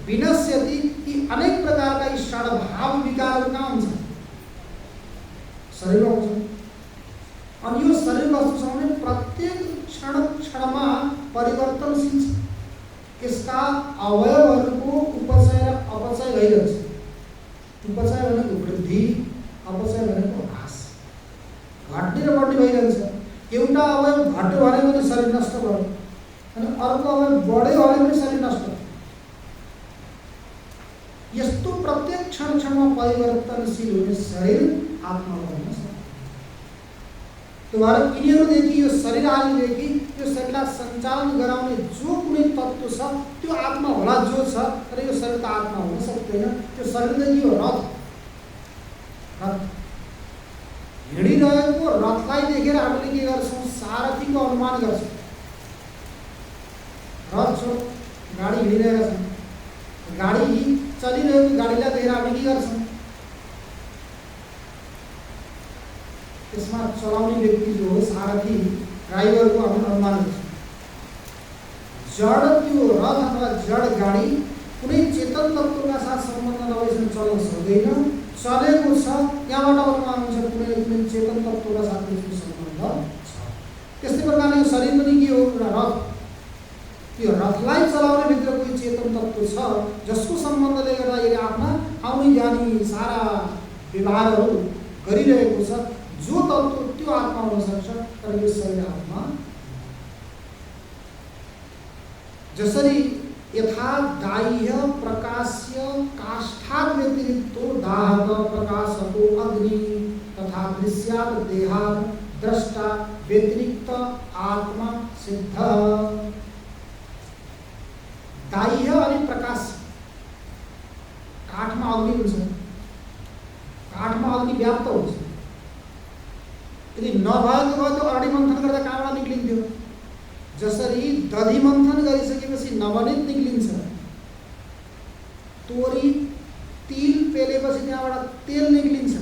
विनश्यति, यी अनेक प्रकारका यी षड्भाव विकारहरू कहाँ हुन्छ? शरीरमा हुन्छ। अनि यो शरीर वस्तुसँग प्रत्येक क्षणमा परिवर्तनशील छ। यसका अवयवहरूको उपचय र अपचय भइरहन्छ। उपचय भनेको वृद्धि, अपचय भनेको ह्रास, घट्ने र बढ्ने भइरहन्छ। एउटा अवयव घट्यो भने पनि शरीर नष्ट भयो, अनि अर्को अवयव बढ्यो भने पनि शरीर नष्ट भयो। यस्तो प्रत्येक क्षणमा परिवर्तनशील हुने शरीर आत्मा भन्न सक्छ। त्यो भएर यिनीहरूदेखि, यो शरीर आदिदेखि यो शरीरलाई सञ्चालन गराउने जो कुनै तत्त्व छ त्यो आत्मा होला जो छ, तर यो शरीर त आत्मा हुन सक्दैन। त्यो शरीरदेखि यो रथ हिँडिरहेको रथलाई देखेर हामीले के गर्छौँ? सारथीको अनुमान गर्छौँ। रथ छ, गाडी हिँडिरहेका छन्, गाडी चलिरहेको गाडीलाई देखेर हामीले के गर्छौँ? त्यसमा चलाउने व्यक्ति जो हो, सारथी, ड्राइभरको हामी अनुमान गर्छौँ। जड त्यो रथ अथवा जड गाडी कुनै चेतन तत्त्वका साथ सम्बन्ध नभएसम्म चल्न सक्दैन। चलेको छ, त्यहाँबाट अनुमान हुन्छ कुनै चेतन तत्त्वका साथ त्यसको सम्बन्ध छ। त्यस्तै प्रकारले यो शरीर पनि के हो? एउटा रथ। यो रथलाई चलाउने भित्र कोही चेतन तत्त्व छ जसको सम्बन्धले गर्दा यसले आफ्ना आउने जाने सारा व्यवहारहरू गरिरहेको छ। जो तत्त्व त्यो आत्मा हुन सक्छ, तर यो शरीर आत्मा। जसरी यथा दाह्य प्रकाश्य काष्ठात् व्यतिरिक्तो दाहक प्रकाशको अग्नि तथा दृश्यात् देहात् द्रष्टा व्यतिरिक्त आत्मा सिद्ध। दाह्य अनि प्रकाश, काठमा अग्नि हुन्छ, काठमा अग्नि व्याप्त हुन्छ। यदि नभएको भए त अरडी मन्थन गर्दा कहाँबाट निक्लिन्थ्यो? जसरी दधी मन्थन गरिसकेपछि नवनीत निक्लिन्छ, तोरी तिल पेलेपछि त्यहाँबाट तेल निक्लिन्छ,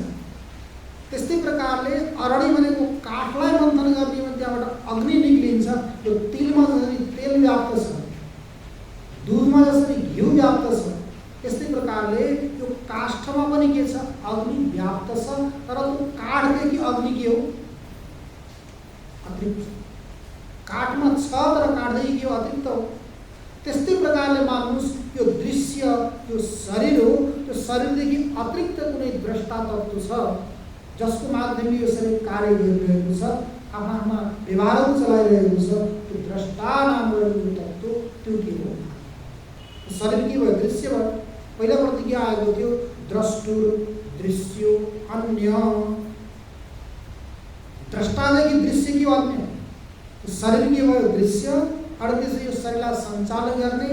त्यस्तै प्रकारले अरडी भनेको काठलाई मन्थन गर्ने भने त्यहाँबाट अग्नि निक्लिन्छ। यो तिलमा जसरी तेल व्याप्त छ, दुधमा जसरी घिउ व्याप्त छ, त्यस्तै प्रकारले यो काष्ठमा पनि के छ? अग्नि व्याप्त छ। तर त्यो काठदेखि अग्नि के हो? अतिरिक्त। काठमा छ तर काठदेखि के हो? अतिरिक्त हो। त्यस्तै प्रकारले मान्नुहोस्, यो दृश्य यो शरीर हो, त्यो शरीरदेखि अतिरिक्त कुनै द्रष्टा तत्त्व छ जसको माध्यमले यो शरीर कार्य गरिरहेको छ, आफ्ना व्यवहारहरू चलाइरहेको छ। त्यो द्रष्टा नाम रहेको तत्त्व त्यो के हो? शरीर के भयो? दृश्य भयो। पहिला प्रतिज्ञा आएको थियो द्रष्टुर दृश्यो अन्य। द्रष्टादेखि दृश्य के हो? अन्य। शरीर के भयो? दृश्य। अनि त्यसै यो शरीरलाई सञ्चालन गर्ने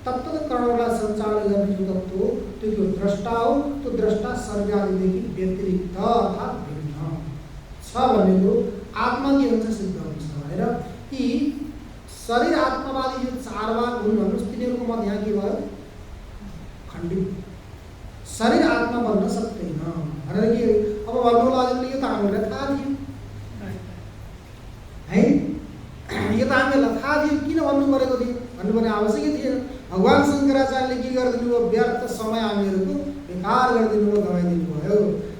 तत्त्व करणलाई सञ्चालन गर्ने जो तत्त्व हो त्यो त्यो द्रष्टा हो। त्यो द्रष्टा शरीर आदिदेखि व्यतिरिक्त अर्थात् भिन्न छ भन्ने कुरो आत्मा के हुन्छ? सिद्ध हुन्छ भनेर यी शरीर आत्मावादी जो चार भाग हुन् भन्नुहोस्, तिनीहरूको मत यहाँ के भयो? खण्डित। शरीर आत्मा बन्न सक्दैन भनेर के अब भन्नु लाग्यो? यो त हामीलाई थाहा थियो है, यो त हामीलाई थाहा थियो, किन भन्नु परेको थियो? भन्नुपर्ने आवश्यकै थिएन। भगवान् शङ्कराचार्यले के गरिदिनु भयो? व्यर्थ समय हामीहरूको बेकार गरिदिनु भयो, गवाइदिनु भयो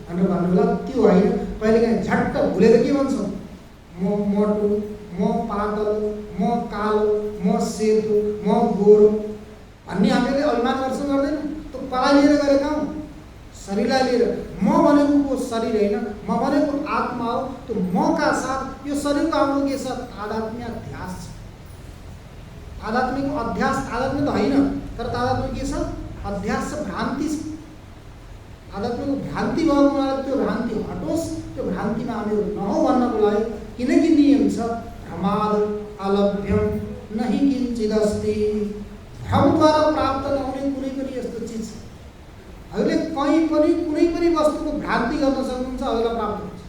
भनेर भन्नुभयो। त्यो होइन, कहिलेकाहीँ झट्ट भुलेर के भन्छौँ? म मोटो, म पातलो, म कालो, म सेतो, म गोरो भन्ने हामीले अभिमान गर्छौँ, गर्दैन? त्यो कसलाई लिएर गरेका हौँ? शरीरलाई लिएर। म भनेको को शरीर होइन, म भनेको आत्मा हो। त्यो मका साथ यो शरीरको हाम्रो के छ? तादात्म्य अध्यास छ। तादात्म्यको अध्यास, तादात्म्य त होइन तर तादात्म्य के छ? अध्यास छ, भ्रान्ति छ। तादात्म्यको भ्रान्ति भएको हुनाले त्यो भ्रान्ति हटोस्, त्यो भ्रान्तिमा हामीहरू नहौँ भन्नको लागि किनकि नियम छ भ्रमाद अलभ्यम नहि किञ्चिदस्ति। भ्रमद्वारा प्राप्त नहुने कुनै पनि यस्तो चिज छ। हामीले कहीँ पनि कुनै पनि वस्तुको भ्रान्ति गर्न सक्नुहुन्छ, अरूलाई प्राप्त हुन्छ।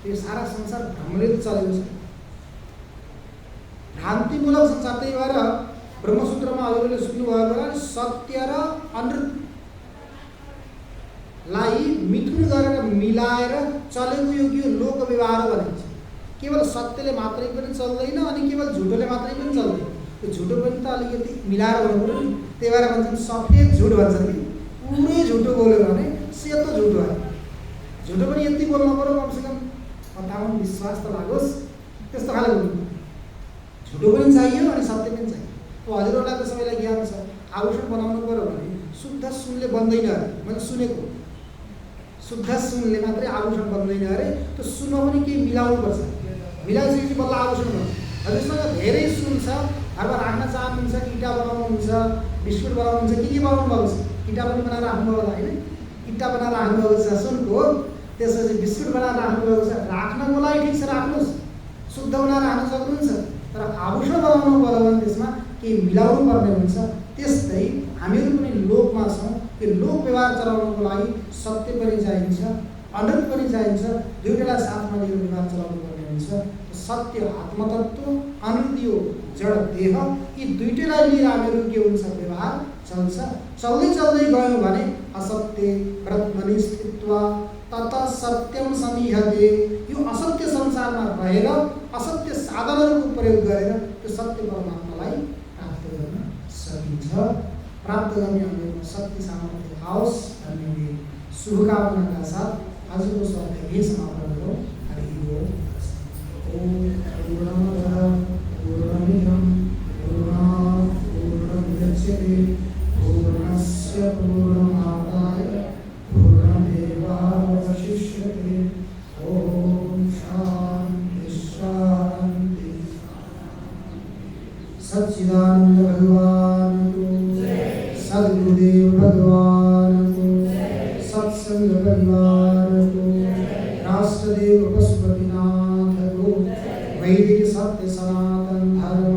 यो सारा संसार भ्रमले चलेको छ, भ्रान्तिमूलक संसार। त्यही भएर ब्रह्मसूत्रमा हजुरले सुन्नुभयो होला, सत्य र अनृतलाई मिथुन गरेर मिलाएर चलेको यो लोक व्यवहार भनिन्छ। केवल सत्यले मात्रै पनि चल्दैन अनि केवल झुटोले मात्रै पनि चल्दैन। त्यो झुटो पनि त अलिकति मिलाएर हुनु पर्यो नि। त्यही भएर भन्छन् सफेद झुट भन्छन् कि पुरै झुटो बोल्यो भने सेतो झुट भयो। झुटो पनि यति बोल्नु पर्यो कमसेकम बताउनु विश्वास त लागोस्, त्यस्तो खाले बोल्नु। झुटो पनि चाहियो अनि सत्य पनि चाहियो। हजुरहरूलाई त सबैलाई ज्ञान छ, आभूषण बनाउनु पर्यो भने शुद्ध सुनले बन्दैन अरे। मैले सुनेको शुद्ध सुनले मात्रै आभूषण बन्दैन अरे। त्यो सुनमा पनि केही मिलाउनुपर्छ, मिलाइसकेपछि बल्ल आभूषण बन्छ। हजुरसँग धेरै सुन छ, घरमा राख्न चाहनुहुन्छ, इँटा बनाउनुहुन्छ, बिस्कुट बनाउनुहुन्छ, के बनाउनु भएको छ, इँटा पनि बनाएर राख्नुभयो होला होइन, इँटा बनाएर राख्नुभएको छ सुनको, त्यसपछि बिस्कुट बनाएर राख्नुभएको छ। राख्नको लागि ठिक छ, राख्नुहोस्, शुद्ध बनाएर राख्न सक्नुहुन्छ। तर आभूषण बनाउनु पर्यो भने त्यसमा केही मिलाउनु पर्ने हुन्छ। त्यस्तै हामीहरू पनि लोकमा छौँ, यो लोक व्यवहार चलाउनको लागि सत्य पनि चाहिन्छ, अनृत पनि चाहिन्छ, दुईवटालाई साथमा लिएर व्यवहार चलाउनु पर्ने हुन्छ। सत्य आत्मतत्व, अनृत यो जड देह, यी दुईटैलाई लिएर हामीहरू के हुन्छ, व्यवहार चल्छ। चल्दै चल्दै गयौँ भने असत्य ब्रह्मणि स्थित्वा तत सत्यम समीहते। यो असत्य संसारमा रहेर असत्य साधनहरूको प्रयोग गरेर त्यो सत्य परमात्मालाई प्राप्त गर्न सकिन्छ। प्राप्त गर्ने हामीहरूमा शक्ति सामर्थ्य आओस् भन्ने शुभकामनाका साथ आजको सत्र यही समापन गरौँ। हरि ओम। पूर्णमदः पूर्णमिदं पूर्णात् पूर्णमुदच्यते पूर्णस्य पूर्णमादाय पूर्णमेवावशिष्यते। ओम शांति शांति। सच्चिदानंद भगवान को, सद्गुरुदेव भगवान को, सत्संग परिवार को, राष्ट्रदेव पशुपतिनाथ को, वैदिक सत्य सनातन धर्म